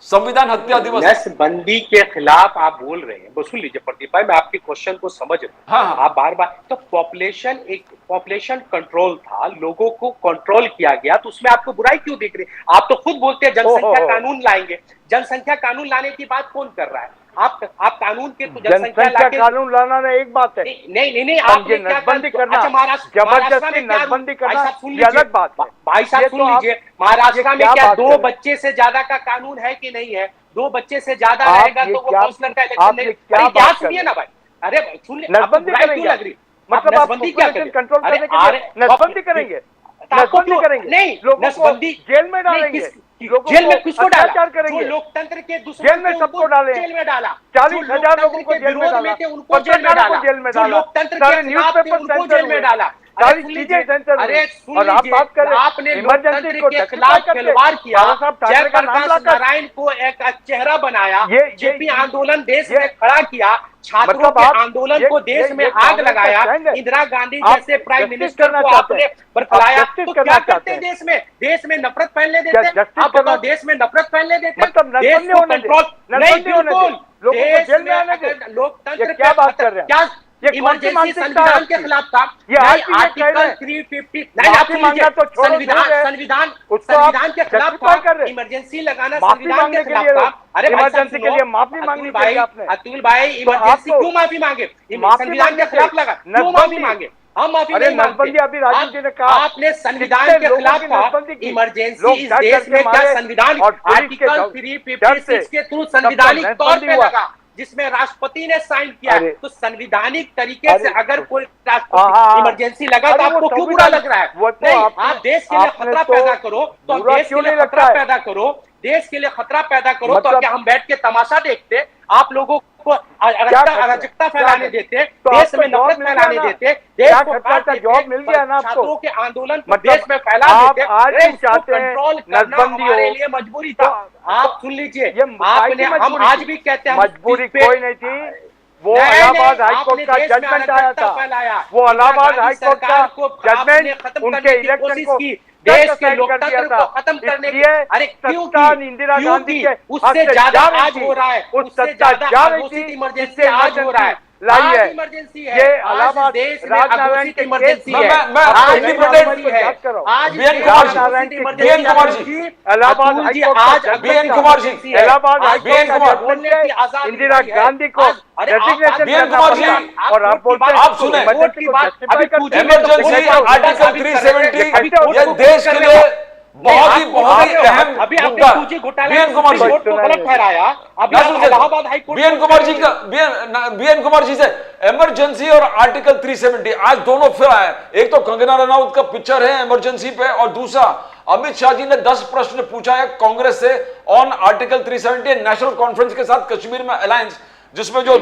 संविधान हत्या दिवस। नसबंदी के खिलाफ आप बोल रहे हैं, सुन लीजिए प्रदीप भाई, मैं आपके क्वेश्चन को समझ रहा हूं। आप बार बार तो पॉपुलेशन कंट्रोल था, लोगों को कंट्रोल किया गया, तो उसमें आपको बुराई क्यों दिख रही? आप तो खुद बोलते हैं जनसंख्या कानून लाएंगे। जनसंख्या कानून लाने की बात कौन कर रहा है? आप कानून के जनसंख्या कानून लाना ना एक बात है, नहीं आपने नसबंदी करना, जबरदस्ती नसबंदी करना ये अलग बात है। भाई साहब सुन लीजिए, महाराष्ट्र में क्या 2 बच्चे से ज्यादा का कानून है कि नहीं है? 2 बच्चे से ज्यादा रहेगा तो वो काउंसलर का इलेक्शन नहीं। क्या सुनिए ना भाई, अरे सुन नसबंदी क्यों लग रही? मतलब आप क्या कंट्रोल करने के लिए नसबंदी करेंगे? नसबंदी करेंगे नहीं, लोगों को जेल में डालेंगे, जेल में किसको डाला? करेंगे लोकतंत्र के जेल में सबको डाले, जेल में डाला। 40,000 लोगों को जेल में डाला, उनको जेल में डाला, लोकतंत्र के खिलाफ थे उनको जेल में डाला, सारी चीजें सेंसर। अरे और आप बात करें आपने इमरजेंसी के खिलाफ खिलवाड़ किया, जयप्रकाश नारायण को एक चेहरा बनाया, जेपी आंदोलन देश में खड़ा किया, छात्रों के आंदोलन को देश में आग लगाया, इंदिरा गांधी जैसे प्राइम मिनिस्टर को आपने बरखलाया। तो क्या करते देश में नफरत फैलने देते? आप बताओ, देश में नफरत फैलने देते? देश को कंट्रोल नहीं, बिल्कुल लोकतंत्र क्या बात कर रहे हैं? इमरजेंसी संविधान के खिलाफ था। आर्टिकल 350 संविधान के खिलाफ था। इमरजेंसी लगाना संविधान के खिलाफ था। अरे इमरजेंसी के लिए माफी मांगनी भाई, अतुल भाई इमरजेंसी क्यों माफी मांगे? संविधान के खिलाफ लगा, क्यों माफी मांगे? हम माफी नहीं मांगते। अभी राजीव जी ने कहा आपने संविधान के खिलाफ था। इमरजेंसी इस देश में क्या संविधान आर्टिकल 356 के थ्रू संवैधानिक तौर पे लगा, जिसमें राष्ट्रपति ने साइन किया है। तो संवैधानिक तरीके से अगर कोई राष्ट्रपति इमरजेंसी लगा तो आपको क्यों बुरा लग रहा है? नहीं, आप देश के लिए खतरा पैदा करो तो देश के लिए खतरा पैदा करो, देश के लिए खतरा पैदा करो। तो क्या हम बैठ के तमाशा देखते? आप लोगों को अराजकता फैलाने देते, देश में नफरत फैलाने देते, देश को जॉब मिल गया ना आपको, छात्रों के आंदोलन को देश में फैला देते, कंट्रोल करना हमारे लिए मजबूरी था। आप सुन लीजिए, आपने हम आज भी कहते हैं मजबूरी कोई नहीं थी, वो इलाहाबाद हाईकोर्ट का जजमेंट आया था, वो इलाहाबाद हाईकोर्ट का जजमेंट उनके इलेक्शन को देश के लोकतंत्र को खत्म करने के, अरे क्यों की? इंदिरा गांधी के उससे ज्यादा आज हो रहा है, उससे ज्यादा अघोषित इमरजेंसी आज हो रहा है, लाई है इमरजेंसी ये है, इलाहाबाद देश में राजनारायण अघोषित इमरजेंसी है, मैं आज इंडिपेंडेंट इमरजेंसी है, आज बीएन कुमार जी, बीएन कुमार जी, इलाहाबाद हाईकोर्ट आज बीएन कुमार जी, इलाहाबाद बीएन हाईकोर्ट का कुमार, जजमेंट है इंदिरा गांधी को रेजिग्नेशन बीएन करना कुमार जी, पड़ा और आप बोलते हैं आप सुने, इमरजेंसी को जस्टिफाई करते हैं। इमरजेंसी आर्टिकल 370 ये देश के लिए बहुत ही अहम मुद्दा है। बीएन कुमार जी को गलत ठहराया, अभी इलाहाबाद हाईकोर्ट बीएन कुमार जी का बीएन कुमार जी से इमरजेंसी और आर्टिकल 370 आज दोनों फिर आए। एक तो कंगना रनौत का पिक्चर है इमरजेंसी पे, और दूसरा अमित शाह जी ने 10 प्रश्न पूछा है कांग्रेस से ऑन आर्टिकल 370 नेशनल कॉन्फ्रेंस के साथ कश्मीर में अलायंस, जिसमें जो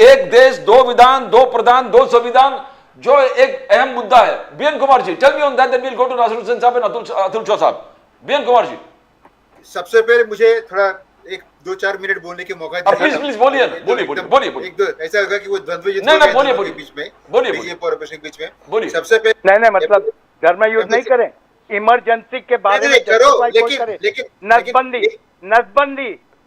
एक देश दो विधान दो प्रधान दो संविधान जो एक अहम मुद्दा है। BN Kumar ji, tell me on that, then we will go to Nasir Hussain sahab and Atul Shah साहब। बीएन कुमार जी, सबसे पहले मुझे थोड़ा 1-2-4 मिनट बोलने के मौका प्लीज प्लीज बोलिए बोलिए। एक दो ऐसा लगा कि वो द्वंद्व युद्ध नहीं, हो गया बोलिए, दोनों बोलिए। के बीच में, बोलिए, बीजेपी और opposition के बीच में। बोलिए। सबसे पहले नहीं मतलब धर्म युद्ध नहीं करें, इमरजेंसी के बारे में नहीं, करो, justify कौन लेकिन- करे? लेकिन-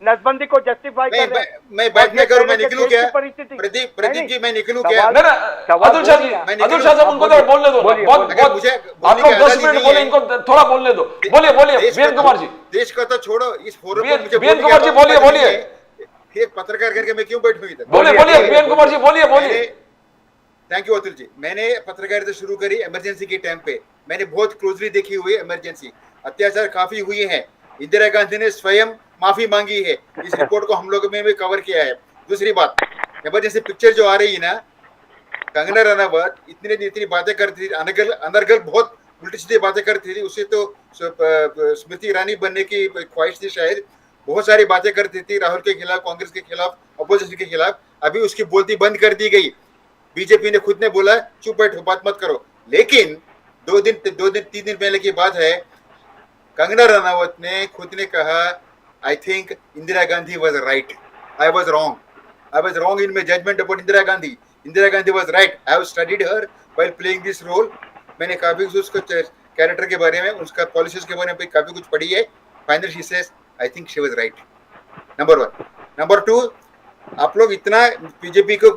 नसबंदी को जस्टिफाई कर रहे हैं। मैं बात नहीं करूं, मैं देश निकलूं की क्या? परिस्थिति। प्रदीप जी, मैं निकलूं सवाल- क्या? अतुल शाह जी, अतुल शाह साहब उनको तो बोलने दो, बोलिए, बहुत अगर मुझे बोलने आप लोग की 10 आजादी मिनट नहीं बोले, है। इनको थोड़ा बोलने दो। बोलिए देश बीएन का कुमार तो- जी, देश का तो छोड़ो, इस फोरम पर बीएन मुझे बीएन बोलने कुमार की जी, आजादी बोलिए। नहीं है। एक पत्रकार करके मैं क्यों बैठूं इधर? बोलिए बीएन कुमार जी, बोलिए। Thank you Atul ji. मैंने पत्रकारिता शुरू करी इमरजेंसी के टाइम पे, मैंने बहुत क्लोजली देखी हुई है इमरजेंसी। अत्याचार काफी हुए हैं, इंदिरा गांधी ने स्वयं माफी मांगी है, इस रिपोर्ट को हम लोगों में भी कवर किया है। दूसरी बात, इमरजेंसी पिक्चर जो आ रही है ना, कंगना रनावत इतनी बातें करती थी, अनर्गल बहुत उल्टी सीधी बातें करती थी, उसे तो स्मृति ईरानी बनने की ख्वाहिश थी शायद, बहुत सारी बातें करती थी राहुल के खिलाफ, कांग्रेस के खिलाफ, अपोजिशन के खिलाफ। अभी उसकी बोलती बंद कर दी गई, बीजेपी ने खुद ने बोला चुप बैठो, बात मत करो। लेकिन 3 दिन पहले की बात है, कंगना रनावत ने खुद ने कहा, I think Indira Gandhi was right, I was wrong in my judgement about Indira Gandhi. Indira Gandhi was right, I have studied her while playing this role. मैंने काफी उसको कैरेक्टर के बारे में, उसका पॉलिसीज के बारे में काफी कुछ पढ़ी है। Finally she says I think she was right. Number 1। Number 2, आप लोग इतना बीजेपी को,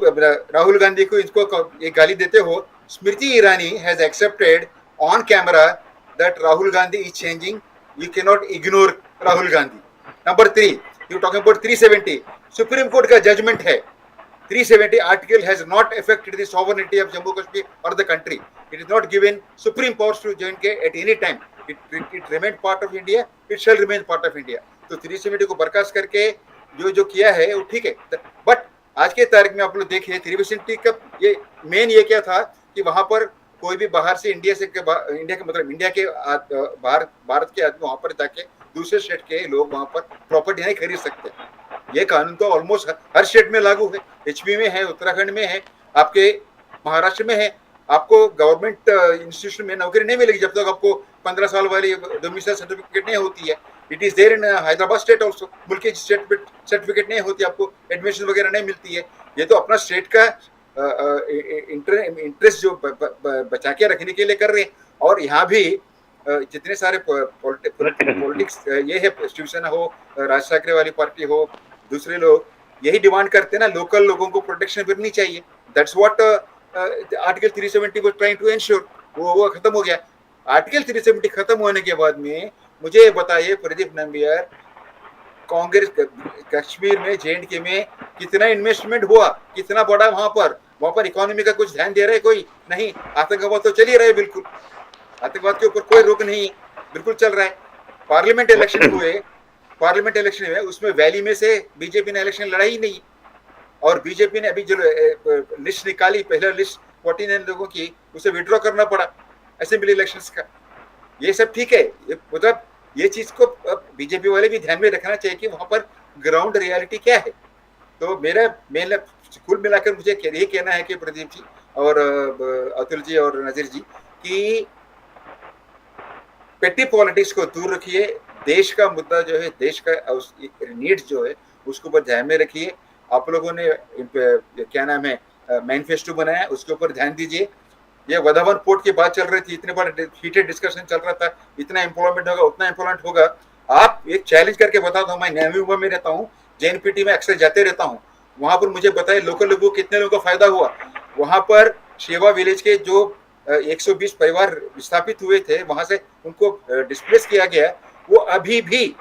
राहुल गांधी को इसको एक गाली देते हो। Smriti Irani has accepted on camera that Rahul Gandhi is changing, you can not ignore Rahul Gandhi. Number 3, you talking about 370, supreme court का जजमेंट है। 370 article has not affected the sovereignty of Jammu Kashmir or the country. It is not given supreme powers to J&K at any time. It remained part of India. It shall remain part of India. तो 370 को बर्खास्त करके जो किया है वो ठीक है, बट आज के तारीख में आप लोग देखिए 370 का ये मेन ये क्या था कि वहां पर कोई भी बाहर से इंडिया के मतलब इंडिया के भारत के आदमी वहां पर जाके दूसरे स्टेट के लोग वहां पर प्रॉपर्टी नहीं खरीद सकते। ये कानून तो ऑलमोस्ट हर स्टेट में लागू है, एचपी में है, उत्तराखंड में है, आपके महाराष्ट्र में है। आपको गवर्नमेंट इंस्टीट्यूशन में नौकरी नहीं मिलेगी जब तक आपको 15 साल वाली डोमिसाइल सर्टिफिकेट नहीं होती है। It is there in Hyderabad state also, मुल्क की सर्टिफिकेट नहीं होती, आपको एडमिशन वगैरह नहीं मिलती है। ये तो अपना स्टेट का इंटरेस्ट जो बचा के रखने के लिए कर रहे हैं। और यहाँ भी जितने सारे पॉलिटिक्स ये है, शिवसेना हो, राज ठाकरे वाली पार्टी हो, दूसरे लोग यही डिमांड करते हैं ना, लोकल लोगों को प्रोटेक्शन मिलनी चाहिए। That's what article 370 was trying to ensure. वो खत्म हो गया। आर्टिकल 370 खत्म होने के बाद में मुझे बताइए प्रदीप नंबियार, कांग्रेस कश्मीर में J&K में कितना इन्वेस्टमेंट हुआ, कितना बड़ा वहां पर इकोनॉमी का कुछ ध्यान दे रहा है कोई? नहीं। आतंकवाद तो चल ही रहा है, बिल्कुल आतंकवाद के ऊपर कोई रोक नहीं, बिल्कुल चल रहा है। पार्लियामेंट इलेक्शन हुए, उसमें वैली में से बीजेपी ने इलेक्शन लड़ा ही नहीं। और बीजेपी ने अभी जो लिस्ट निकाली, पहला लिस्ट 49 लोगों की, उसे विड्रॉ करना पड़ा असेंबली इलेक्शंस का। ये सब ठीक है, मतलब ये चीज को बीजेपी वाले भी ध्यान में रखना चाहिए कि वहां पर ग्राउंड रियलिटी क्या है। तो मेरा कुल मिलाकर मुझे ये कहना है कि प्रदीप जी और अतुल जी और नजीर जी कि पेटी पॉलिटिक्स को दूर रखिए, देश का मुद्दा जो है, देश का नीड्स जो है उसको ऊपर ध्यान में रखिए। आप लोगों ने क्या नाम है मैनिफेस्टो बनाया, उसके ऊपर ध्यान दीजिए। ये वधावन पोर्ट की बात चल रही थी, इतने बड़ा हीटेड डिस्कशन चल रहा था, इतना एम्प्लॉयमेंट होगा उतना एम्प्लॉयमेंट होगा। आप एक चैलेंज करके बता दो, मैं नवी मुंबई में रहता हूँ, JNPT में अक्सर जाते रहता हूँ, वहां पर मुझे बताइए लोकल लोगों को कितने लोगों का फायदा हुआ। वहां पर शेवा विलेज के जो 120 परिवार विस्थापित हुए थे, वहां से उनको डिस्प्लेस किया गया, वो अभी भी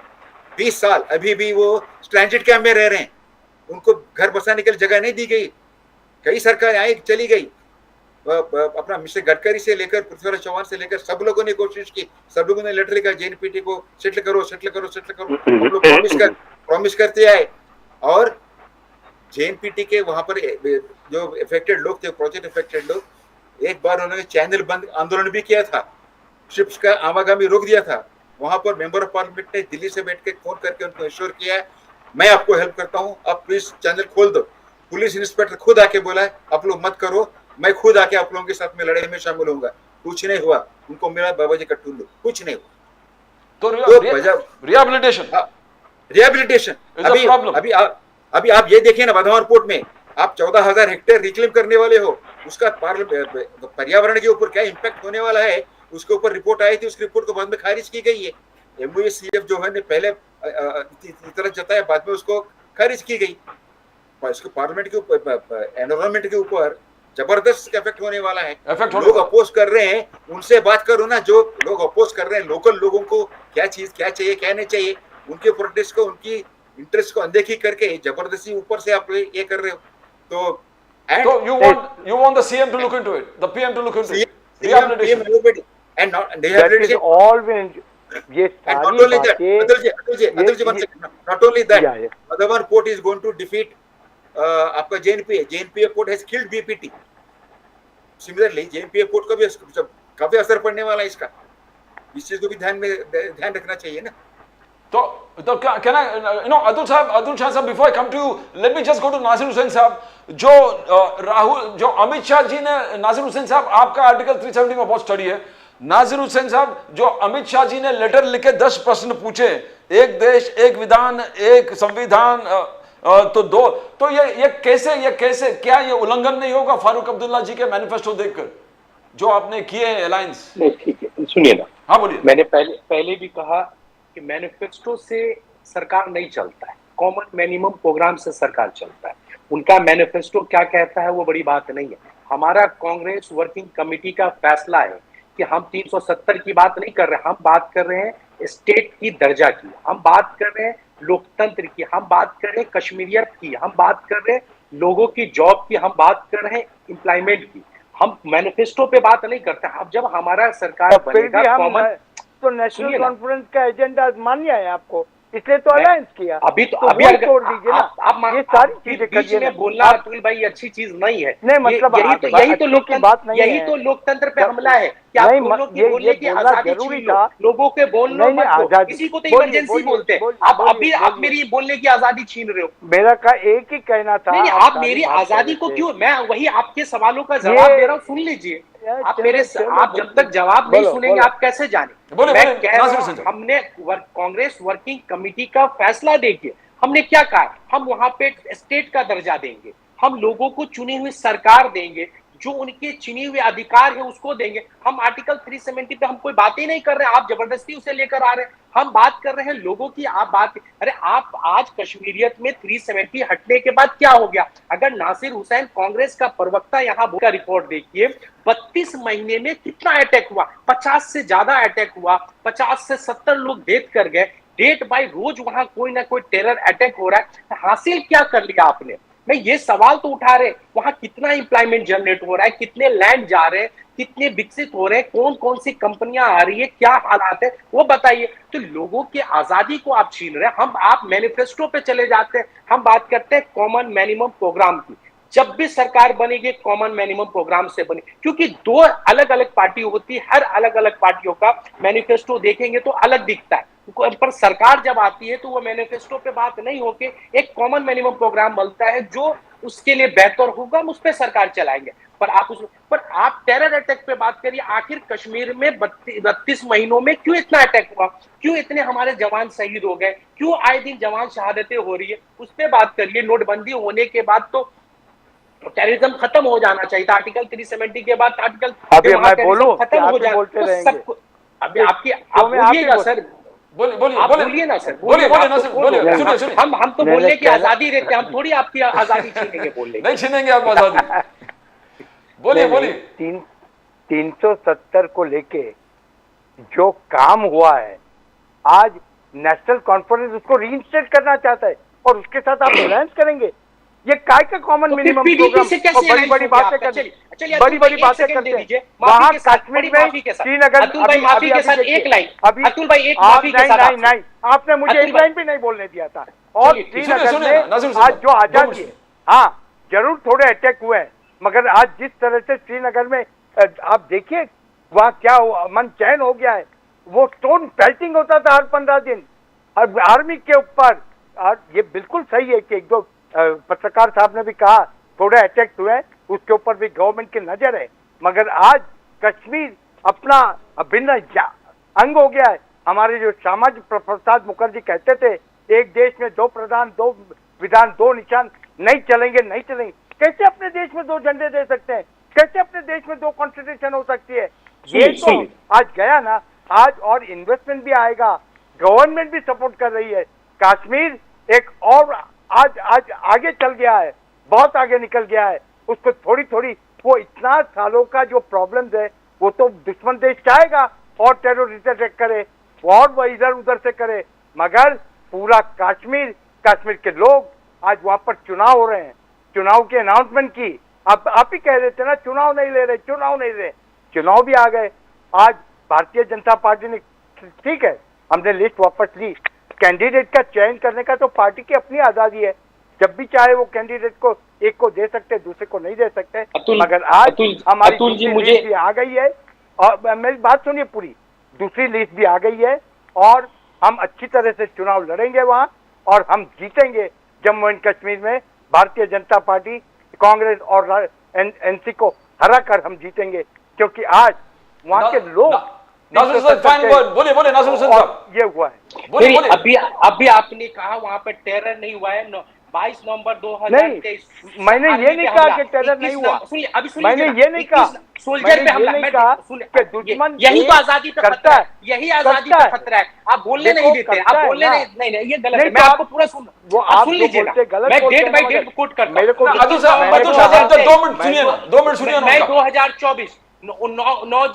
20 साल अभी भी वो स्ट्रैंडेड कैंप में रह रहे हैं, उनको घर बसाने के लिए जगह नहीं दी गई। कई सरकारें आई चली गई, अपना मिस्टर गडकरी से लेकर पृथ्वीराज चौहान से लेकर सब लोगों ने कोशिश की, सब लोगों ने लेटर लिखा JNPT को सेटल करो सेटल करो सेटल करो, हम लोग प्रॉमिस करते आए। और JNPT के वहां पर जो इफेक्टेड लोग थे, प्रोजेक्ट इफेक्टेड लोग, एक बार उन्होंने चैनल बंद आंदोलन भी किया था, शिप्स का आवागमन रोक दिया था। वहां पर मेंबर ऑफ पार्लियामेंट ने दिल्ली से बैठ के फोन करके उनको इंश्योर किया है, मैं आपको हेल्प करता हूं, आप प्लीज चैनल खोल दो। पुलिस इंस्पेक्टर खुद आके बोला है आप लोग मत करो, मैं खुद आके आप लोगों के साथ में लड़ाई में शामिल होऊंगा। कुछ नहीं हुआ, उनको मिला बाबा जी का टुल्लू, कुछ नहीं हुआ। तो रिहेबिलिटेशन अभी आप ये देखिए ना, वधावन पोर्ट में आप 14,000 हेक्टेयर रिक्लेम करने वाले हो, उसका पर्यावरण के ऊपर क्या इम्पैक्ट होने वाला है, उसके ऊपर रिपोर्ट आई थी, उस रिपोर्ट को बाद में खारिज की गई है। MOECF जो है ने पहले तरफ जताया, बाद में उसको खारिज की गई। इसको पार्लियामेंट के ऊपर, एनवायरमेंट के ऊपर जबरदस्त इफेक्ट होने वाला है। लोग अपोज कर रहे हैं, उनसे बात करो ना, जो लोग अपोज कर रहे हैं, लोकल लोगों को क्या चीज क्या चाहिए क्या नहीं चाहिए, उनके प्रोटेस्ट को, उनकी इंटरेस्ट को अनदेखी करके जबरदस्ती ऊपर से आप ये कर रहे हो। तो you want the CM to look into it, the PM to look into it. Rehabilitation. And all when ये सारी बातें, not only that, Vadavan port is going to defeat आपका JNPA port has killed BPT. Similarly, JNPA port का भी काफी असर पड़ने वाला है इसका, इस चीज को भी ध्यान रखना चाहिए ना। तो can I, Atul Shah साहब, before I come to you, let me just go to Nasir Hussain साहब। जो अमित शाह जी ने, नासिर हुसैन साहब आपका आर्टिकल 370 में बहुत स्टडी है। नासिर हुसैन साहब, जो अमित शाह जी ने लेटर लिखे 10 प्रश्न पूछे, एक देश एक विधान एक संविधान, तो दो, तो ये कैसे क्या ये उल्लंघन नहीं होगा फारूक अब्दुल्ला जी के मैनिफेस्टो देखकर जो आपने किए हैं अलायंस? नहीं, ठीक है, सुनिए ना। हाँ बोलिए। मैंने पहले भी कहा कि मैनिफेस्टो से सरकार नहीं चलता है, कॉमन मिनिमम प्रोग्राम से सरकार चलता है। उनका मैनिफेस्टो क्या कहता है वो बड़ी बात नहीं है। हमारा कांग्रेस वर्किंग कमेटी का फैसला है कि हम 370 की बात नहीं कर रहे, हम बात कर रहे हैं स्टेट की दर्जा की, हम बात कर रहे हैं लोकतंत्र की, हम बात कर रहे हैं कश्मीरियत की, हम बात कर रहे हैं लोगों की जॉब की, हम बात कर रहे हैं एम्प्लॉयमेंट की। हम मैनिफेस्टो पे बात नहीं करते। अब जब हमारा सरकार बनेगा, कॉमन तो नेशनल कॉन्फ्रेंस का एजेंडा मान्य है आपको, इसलिए तो अलायंस किया। अभी तो अभी छोड़ दीजिए ना, आप ये सारी चीजें बीच में बोलना अतुल भाई अच्छी चीज नहीं है। नहीं, मतलब यही तो लोकतंत्र पे हमला है कि आप लोगों की बोलने की आजादी छीन लो, लोगों के बोलने मत दो, किसी को तो इमरजेंसी बोलते हैं। आप मेरी बोलने की आजादी छीन रहे हो। मेरा एक ही कहना था, नहीं, आप मेरी आजादी को क्यों, मैं वही आपके सवालों का जवाब दे रहा हूँ, सुन लीजिए। आप जब तक जवाब नहीं सुनेंगे आप कैसे जाने। मैं कह रहा हूं, हमने कांग्रेस वर्किंग कमेटी का फैसला देखिए, हमने क्या कहा, हम वहां पे स्टेट का दर्जा देंगे, हम लोगों को चुनी हुई सरकार देंगे, जो उनके चुने हुए अधिकार है उसको देंगे। हम आर्टिकल 370 पे हम कोई बात ही नहीं कर रहे हैं, आप जबरदस्ती उसे लेकर आ रहे हैं। हम बात कर रहे हैं लोगों की, आप बात, अरे आप आज कश्मीरियत में 370 हटने के बाद क्या हो गया? अगर नासिर हुसैन कांग्रेस का प्रवक्ता यहाँ का रिपोर्ट देखिए, 32 महीने में कितना अटैक हुआ, 50 से ज्यादा अटैक हुआ, 50 से 70 लोग डेथ कर गए, डेट बाय रोज वहां कोई ना कोई टेरर अटैक हो रहा है। हासिल क्या कर लिया आपने? मैं ये सवाल तो उठा रहे, वहां कितना एम्प्लॉयमेंट जनरेट हो रहा है, कितने लैंड जा रहे हैं, कितने विकसित हो रहे हैं, कौन कौन सी कंपनियां आ रही है, क्या हालात है, वो बताइए। तो लोगों की आजादी को आप छीन रहे हैं। आप मैनिफेस्टो पे चले जाते हैं, हम बात करते हैं कॉमन मिनिमम प्रोग्राम की। जब भी सरकार बनेगी कॉमन मिनिमम प्रोग्राम से बने, क्योंकि दो अलग अलग पार्टी होती है, हर अलग अलग पार्टियों का मैनिफेस्टो देखेंगे तो अलग दिखता है, पर सरकार जब आती है तो वो मैनिफेस्टो पे बात नहीं होके एक कॉमन मिनिमम प्रोग्राम बनता है जो उसके लिए बेहतर होगा, हम उस पर सरकार चलाएंगे। पर आप टेरर अटैक पे बात करिए। आखिर कश्मीर में 32 महीनों में क्यों इतना अटैक हुआ, क्यों इतने हमारे जवान शहीद हो गए, क्यों आए दिन जवान शहादतें हो रही है, उस पर बात करिए। नोटबंदी होने के बाद तो टेररिज्म खत्म हो जाना चाहिए था। आर्टिकल 370 के बाद आर्टिकल खत्म हो जाना। अभी आपकी आप बोलिएगा सर, बोलिए ना सर, बोलिए ना सर, बोलिए। हम तो बोलने की आजादी देते हैं, हम थोड़ी आपकी आजादी छीनेंगे बोलने की। नहीं छीनेंगे आप आजादी। बोलिए 370 को लेके जो काम हुआ है, आज नेशनल कॉन्फ्रेंस उसको रीइंस्टेट करना चाहता है और उसके साथ आप अलायंस करेंगे। ये काय का कॉमन मिनिमम प्रोग्राम और बड़ी बातें करनी, बड़ी बातें करते हैं। वहां कश्मीर में, श्रीनगर, अतुल भाई नहीं, आपने मुझे एक लाइन भी नहीं बोलने दिया था। और श्रीनगर में आज जो आजादी है, हाँ जरूर थोड़े अटैक हुए हैं, मगर आज जिस तरह से श्रीनगर में आप देखिए वहाँ क्या मन चैन हो गया है। वो स्टोन पेल्टिंग होता था हर 15 दिन आर्मी के ऊपर। ये बिल्कुल सही है कि एक दो पत्रकार साहब ने भी कहा थोड़े अटैक हुए हैं, उसके ऊपर भी गवर्नमेंट की नजर है, मगर आज कश्मीर अपना अभिन्न अंग हो गया है। हमारे जो श्यामा प्रसाद मुखर्जी कहते थे, एक देश में 2 प्रधान 2 विधान 2 निशान नहीं चलेंगे। कैसे अपने देश में 2 झंडे दे सकते हैं? कैसे अपने देश में 2 कॉन्स्टिट्यूशन हो सकती है? ये तो आज गया ना, आज और इन्वेस्टमेंट भी आएगा, गवर्नमेंट भी सपोर्ट कर रही है। कश्मीर एक और आज आगे चल गया है, बहुत आगे निकल गया है। उसको थोड़ी वो इतना सालों का जो प्रॉब्लम्स है, वो तो दुश्मन देश चाहेगा और टेररिस्ट अटैक करे और वो इधर उधर से करे, मगर पूरा कश्मीर के लोग आज वहां पर चुनाव हो रहे हैं। चुनाव की अनाउंसमेंट की आप ही कह रहे थे ना, चुनाव नहीं ले रहे, चुनाव भी आ गए। आज भारतीय जनता पार्टी ने, ठीक है हमने लिस्ट वापस ली, कैंडिडेट का चयन करने का तो पार्टी की अपनी आजादी है, जब भी चाहे वो कैंडिडेट को एक को दे सकते, दूसरे को नहीं दे सकते। मगर आज हमारी दूसरी लिस्ट भी आ गई है, और मेरी बात सुनिए पूरी, दूसरी लिस्ट भी आ गई है और हम अच्छी तरह से चुनाव लड़ेंगे वहां और हम जीतेंगे। जम्मू एंड कश्मीर में भारतीय जनता पार्टी, कांग्रेस और एनसी को हरा कर हम जीतेंगे, क्योंकि आज वहां के लोग बोलिए नासिर हुसैन साहब, ये हुआ है। बोलिए। अभी आपने कहा वहां पर टेरर नहीं हुआ है। 22 नवंबर 2023 मैंने ये नहीं कहा कि टेरर नहीं हुआ, मैंने ये नहीं कहा, सोल्जर पे हमला नहीं कहा कि दुश्मन यही तो आजादी पे खतरा है, यही आजादी पे खतरा है। आप बोलने नहीं देते, आप बोलने नहीं, ये गलत है। मैं आपको पूरा सुन लीजिए, मैं डेट बाय डेट कोट करता हूं। 2 मिनट सुनिए। मैं 2024 9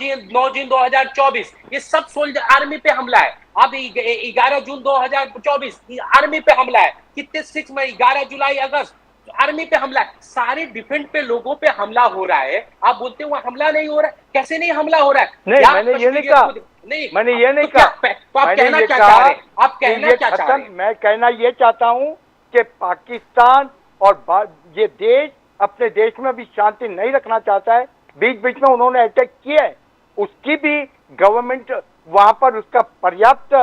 जून 2024 ये सब सोल्जर आर्मी पे हमला है। अब 11 जून 2024 आर्मी पे हमला है। कितने 6 मई 11 जुलाई अगस्त आर्मी पे हमला है। सारे डिफेंस पे लोगों पे हमला हो रहा है। आप बोलते हो हमला नहीं हो रहा है, कैसे नहीं हमला हो रहा है? नहीं, मैंने ये नहीं कहा, मैंने ये नहीं कहा। तो आप कहना क्या चाह रहे हैं? आप कहना क्या चाह रहे हैं? मैं कहना ये चाहता हूँ कि पाकिस्तान और ये देश अपने देश में भी शांति नहीं रखना चाहता है। बीच में उन्होंने अटैक किया है, उसकी भी गवर्नमेंट वहां पर उसका पर्याप्त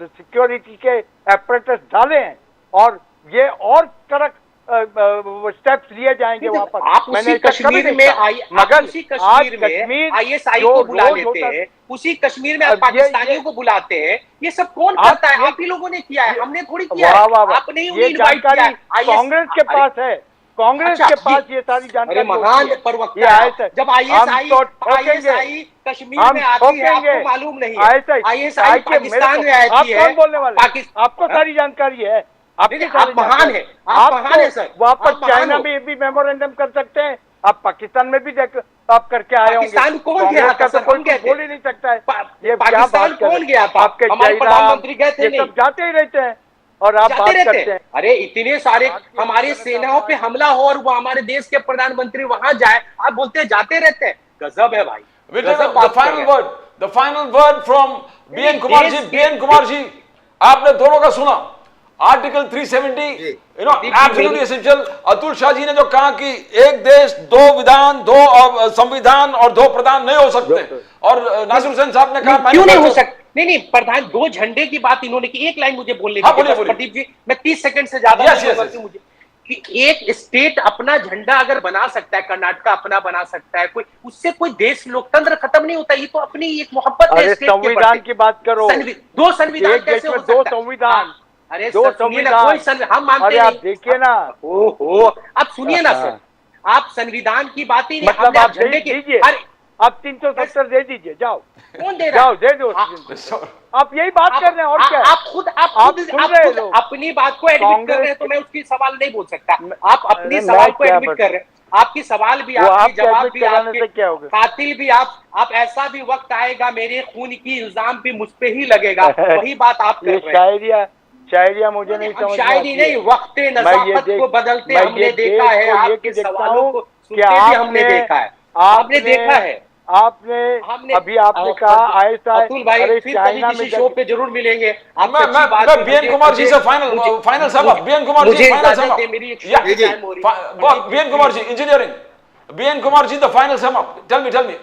सिक्योरिटी के एपरेटस डाले हैं और ये और कड़क स्टेप्स लिए जाएंगे वहां पर। आप उसी कश्मीर में ISI को बुला लेते हैं, उसी कश्मीर में पाकिस्तानियों को बुलाते हैं। ये सब कौन करता है? आप ही लोगों ने किया है, हमने थोड़ी किया है। आपने ही इनवाइट किया है। कांग्रेस के पास है, कांग्रेस के पास ये सारी जानकारी। महान प्रवक्ता है। जब ISI कश्मीर में आती है, आपको मालूम नहीं है? ISI पाकिस्तान में आती है, बोलने वाले आपको सारी जानकारी है। आप महान है, आप महान है सर। वहाँ पर चाइना में भी मेमोरेंडम कर सकते हैं, आप पाकिस्तान में भी आप करके आए होंगे। पाकिस्तान कौन गया था? तो कोई बोल ही नहीं सकता है। ये पाकिस्तान कौन गया था? आपके प्रधानमंत्री गए थे? सब जाते ही रहते हैं और आप बात करते हैं। अरे इतने सारे हमारी सेनाओं पे हमला हो और वो हमारे देश के प्रधानमंत्री वहां जाए, आप बोलते हैं जाते रहते हैं। गजब है भाई। The final word from BN Kumar ji. BN Kumar ji, आपने दोनों का सुना। Article 370 absolutely essential. Atul Shah ji ने जो कहा कि एक देश 2 विधान 2 संविधान और 2 प्रधान नहीं हो सकते, और नासिर हुसैन साहब ने कहा क्यों नहीं हो सकते? नहीं प्रधान, 2 झंडे की बात इन्होंने की। एक लाइन मुझे बोलने दीजिए प्रदीप जी, मैं 30 सेकंड से ज्यादा मुझे कि एक स्टेट अपना झंडा अगर बना सकता है, कर्नाटक अपना बना सकता है, कोई उससे कोई देश लोकतंत्र खत्म नहीं होता। ये तो अपनी एक मोहब्बत है स्टेट के संविधान की बात करो। दो संविधान कैसे हो सकता है? दो संविधान, अरे दो संविधान, कोई हम मानते अरे नहीं। आप देखिए ना, ओहो, अब सुनिए ना सर, आप संविधान की बात ही नहीं, मतलब आप झंडे की, अरे आप 370 दे दीजिए, जाओ कौन दे रहा? जाओ दे दो। आप यही बात कर रहे हैं और क्या? आप खुद अपनी बात को एडमिट कर रहे हैं, तो मैं उसकी सवाल नहीं बोल सकता। आप अपनी सवाल को एडमिट कर रहे हैं, आपकी सवाल भी, आपकी जवाब भी, आपके कातिल भी आप। ऐसा भी वक्त आएगा मेरे खून की इल्जाम भी मुझ पे ही लगेगा, वही बात आप कर रहे हैं। शायरिया मुझे नहीं समझ में आती। शायरी नहीं, वक्त नज़ाकत को बदलते हमने देखा है, आपके सवालों को सुनते भी हमने देखा है। आपने देखा है, आपने अभी आपने कहा आयशा, अतुल भाई फिर कभी किसी शो पे जरूर मिलेंगे। मैं बीएन कुमार जी से फाइनल सवाल, बीएन कुमार जी फाइनल सवाल, BN Kumar ji engineering, BN Kumar ji the final sum up, tell me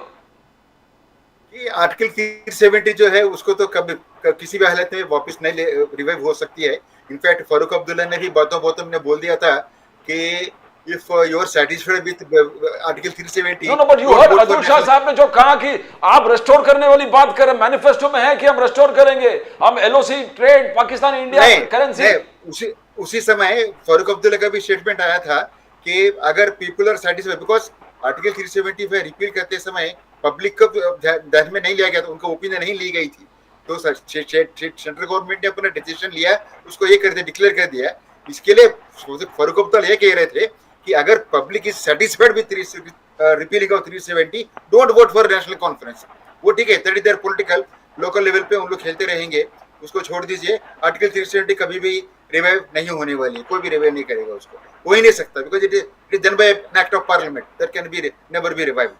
कि आर्टिकल 370 जो है उसको तो कभी किसी भी हालत में वापस नहीं रिवाइव हो सकती है। इनफैक्ट फारूक अब्दुल्ला ने भी बातों में बोल दिया था कि if you are satisfied with article 370, no but you heard Atul Shah साहब ने जो कहा कि आप रेस्टोर करने वाली बात कर रहे हैं, मैनिफेस्टो में है कि हम रेस्टोर करेंगे, हम LOC trade Pakistan India currency. उसी समय फारूक अब्दुल्ला का भी स्टेटमेंट आया था कि अगर people are satisfied, because article 370 repeal करते समय पब्लिक को ध्यान में नहीं लिया गया था, उनका ओपिनियन नहीं ली गई थी, तो सेंट्रल गवर्नमेंट ने अपना डिसीजन लिया, उसको ये कर दिया, डिक्लेयर कर दिया। इसके लिए फारूक अब्दुल्ला ये कह रहे थे कि अगर public is satisfied with repealing of 370, don't vote for national conference. वो ठीक है, that is there political, local level पे उन लोग खेलते रहेंगे, उसको छोड़ दीजिए। आर्टिकल 370 कभी भी रिवाइव नहीं होने वाली है, कोई भी रिवाइव नहीं करेगा उसको, हो ही नहीं सकता, because it is done by an act of parliament, that can be never be revive.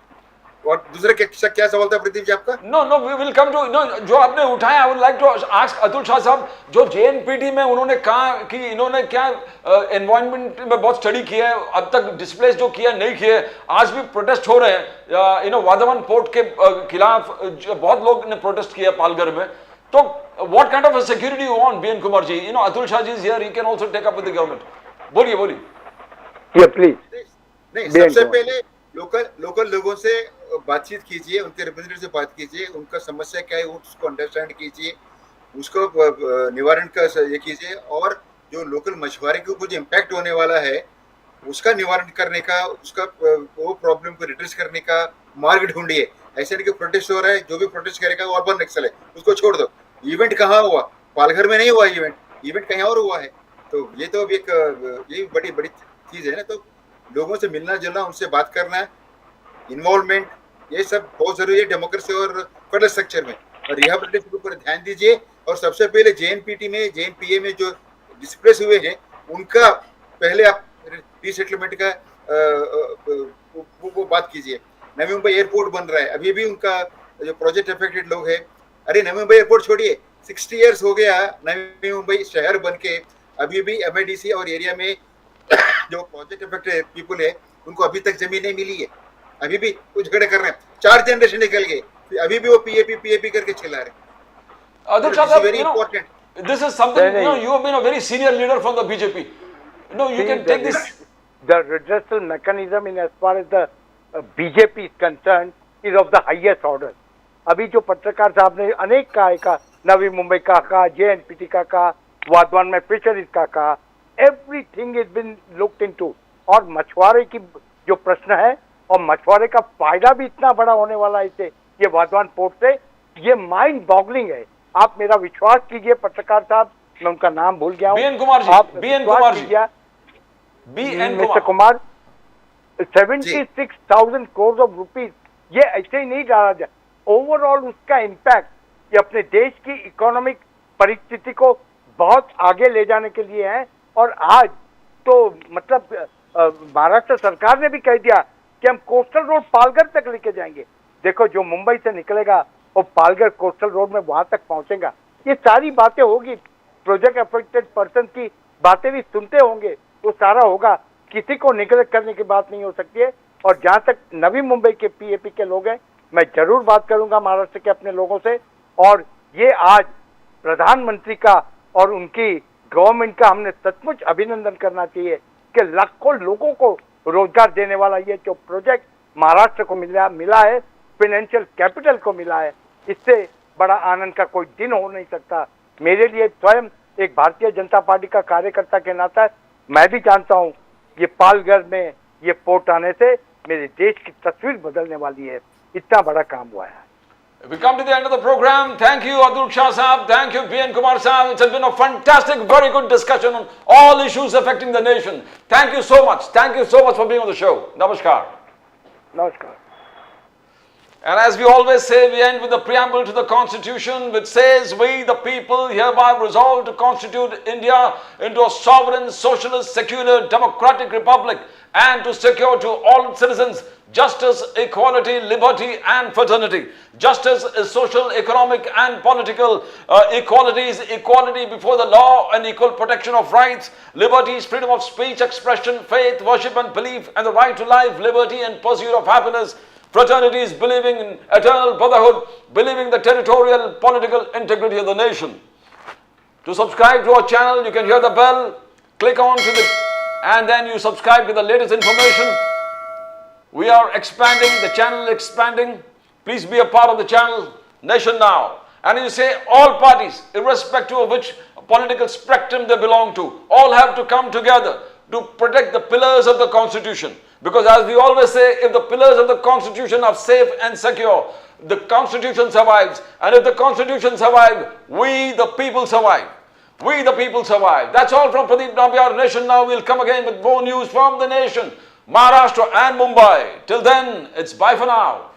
और दूसरा क्या सवाल था प्रदीप जी आपका? No we will come to जो आपने उठाया, I would like to ask Atul Shah sahab, जो जेएनपीटी में उन्होंने कहा कि इन्होंने क्या एनवायरनमेंट में बहुत स्टडी किया है, अब तक डिस्प्लेस जो किया नहीं किया, आज भी प्रोटेस्ट हो रहे हैं वाधवन पोर्ट के खिलाफ, बहुत लोग ने प्रोटेस्ट किया पालघर में। तो what kind of security you want BN Kumar ji? Atul Shah ji is here, he can also take up with the government. बोलिए प्लीज। नहीं, सबसे पहले लोकल लोगों से बातचीत कीजिए, उनके रिप्रेजेंटेटिव से बात कीजिए, उनका समस्या क्या है उसको अंडरस्टैंड कीजिए, उसको निवारण का ये कीजिए, और जो लोकल मछुआरे के ऊपर जो इम्पैक्ट होने वाला है उसका निवारण करने का, उसका वो प्रॉब्लम को रिड्रेस करने का मार्ग ढूंढिए। ऐसे नहीं कि प्रोटेस्ट हो रहा है, जो भी प्रोटेस्ट करेगा वो अर्बन नक्सल है, उसको छोड़ दो। इवेंट कहाँ हुआ? पालघर में नहीं हुआ इवेंट कहीं और हुआ है। तो ये तो एक ये बड़ी चीज है ना। तो लोगों से मिलना जुलना, उनसे बात करना, इन्वॉल्वमेंट, ये सब बहुत जरूरी है डेमोक्रेसी और फेडरल स्ट्रक्चर में। और रिहैबिलिटेशन के ऊपर ध्यान दीजिए, और सबसे पहले जेएनपीटी में, जेएनपीए में जो डिस्प्लेस हुए हैं उनका पहले आप रीसेटलमेंट का वो बात कीजिए। नवी मुंबई एयरपोर्ट बन रहा है, अभी भी उनका जो प्रोजेक्ट अफेक्टेड लोग हैं, अरे नवी मुंबई एयरपोर्ट छोड़िए, 60 ईयर्स हो गया नवी मुंबई शहर बन के, अभी भी एमआईडीसी और एरिया में जो प्रोजेक्ट अफेक्टेड पीपल है उनको अभी तक जमीन नहीं मिली है, अभी भी कुछ झगड़े कर रहे हैं। 4 जनरेशन निकल गए, अभी भी वो पीएपी करके चला रहे हैं। Adul Shah, very important. This is something, you have been a very senior leader from the BJP. You can take this. The redressal mechanism in as far as the BJP is concerned is of the highest order. अभी जो पत्रकार साहब ने अनेक का नवी मुंबई का कहा, JNPT का कहा, वाधवान में फिशरीज का कहा, everything is been looked into. और मछुआरे की जो प्रश्न है, और मछुआरे का फायदा भी इतना बड़ा होने वाला है इससे, ये वाधवान पोर्ट से, ये माइंड बॉगलिंग है। आप मेरा विश्वास कीजिए पत्रकार साहब, मैं उनका नाम भूल गया हूँ, बीएन कुमार जी, आप BN Kumar ji, mister Kumar, 76,000 crore of rupees, ये ऐसे ही नहीं डाला जाए। ओवरऑल उसका इम्पैक्ट ये अपने देश की इकोनॉमिक परिस्थिति को बहुत आगे ले जाने के लिए है। और आज तो मतलब महाराष्ट्र सरकार ने भी कह दिया कि हम कोस्टल रोड पालघर तक लेके जाएंगे। देखो, जो मुंबई से निकलेगा वो पालघर कोस्टल रोड में वहां तक पहुंचेगा। ये सारी बातें होगी, प्रोजेक्ट अफेक्टेड पर्सन की बातें भी सुनते होंगे, वो सारा होगा, किसी को निगलेक्ट करने की बात नहीं हो सकती है। और जहां तक नवी मुंबई के पीएपी के लोग हैं, मैं जरूर बात करूंगा महाराष्ट्र के अपने लोगों से। और ये आज प्रधानमंत्री का और उनकी गवर्नमेंट का हमने सचमुच अभिनंदन करना चाहिए के लाखों लोगों को रोजगार देने वाला ये जो प्रोजेक्ट महाराष्ट्र को मिला है, फाइनेंशियल कैपिटल को मिला है, इससे बड़ा आनंद का कोई दिन हो नहीं सकता। मेरे लिए स्वयं एक भारतीय जनता पार्टी का कार्यकर्ता के नाते मैं भी जानता हूँ ये पालघर में ये पोर्ट आने से मेरे देश की तस्वीर बदलने वाली है। इतना बड़ा काम हुआ है। We come to the end of the program. Thank you, Atul Shah Sahab. Thank you, B.N. Kumar Sahab. It has been a fantastic, very good discussion on all issues affecting the nation. Thank you so much. Thank you so much for being on the show. Namaskar. नमस्कार। And as we always say, we end with the preamble to the Constitution, which says, "We, the people, hereby resolve to constitute India into a sovereign, socialist, secular, democratic republic, and to secure to all its citizens justice, equality, liberty, and fraternity. Justice is social, economic, and political. Equality is equality before the law and equal protection of rights. Liberty is freedom of speech, expression, faith, worship, and belief, and the right to life, liberty, and pursuit of happiness. Fraternity is believing in eternal brotherhood, believing the territorial, political integrity of the nation." To subscribe to our channel, you can hear the bell, click on to the, and then you subscribe to the latest information. We are expanding, the channel is expanding. Please be a part of the channel, Nation Now. And you say all parties, irrespective of which political spectrum they belong to, all have to come together to protect the pillars of the Constitution. Because as we always say, if the pillars of the Constitution are safe and secure, the Constitution survives. And if the Constitution survives, we the people survive. We the people survive. That's all from Pradeep Nambiar, Nation Now. We'll come again with more news from the nation, Maharashtra and Mumbai. Till then, it's bye for now.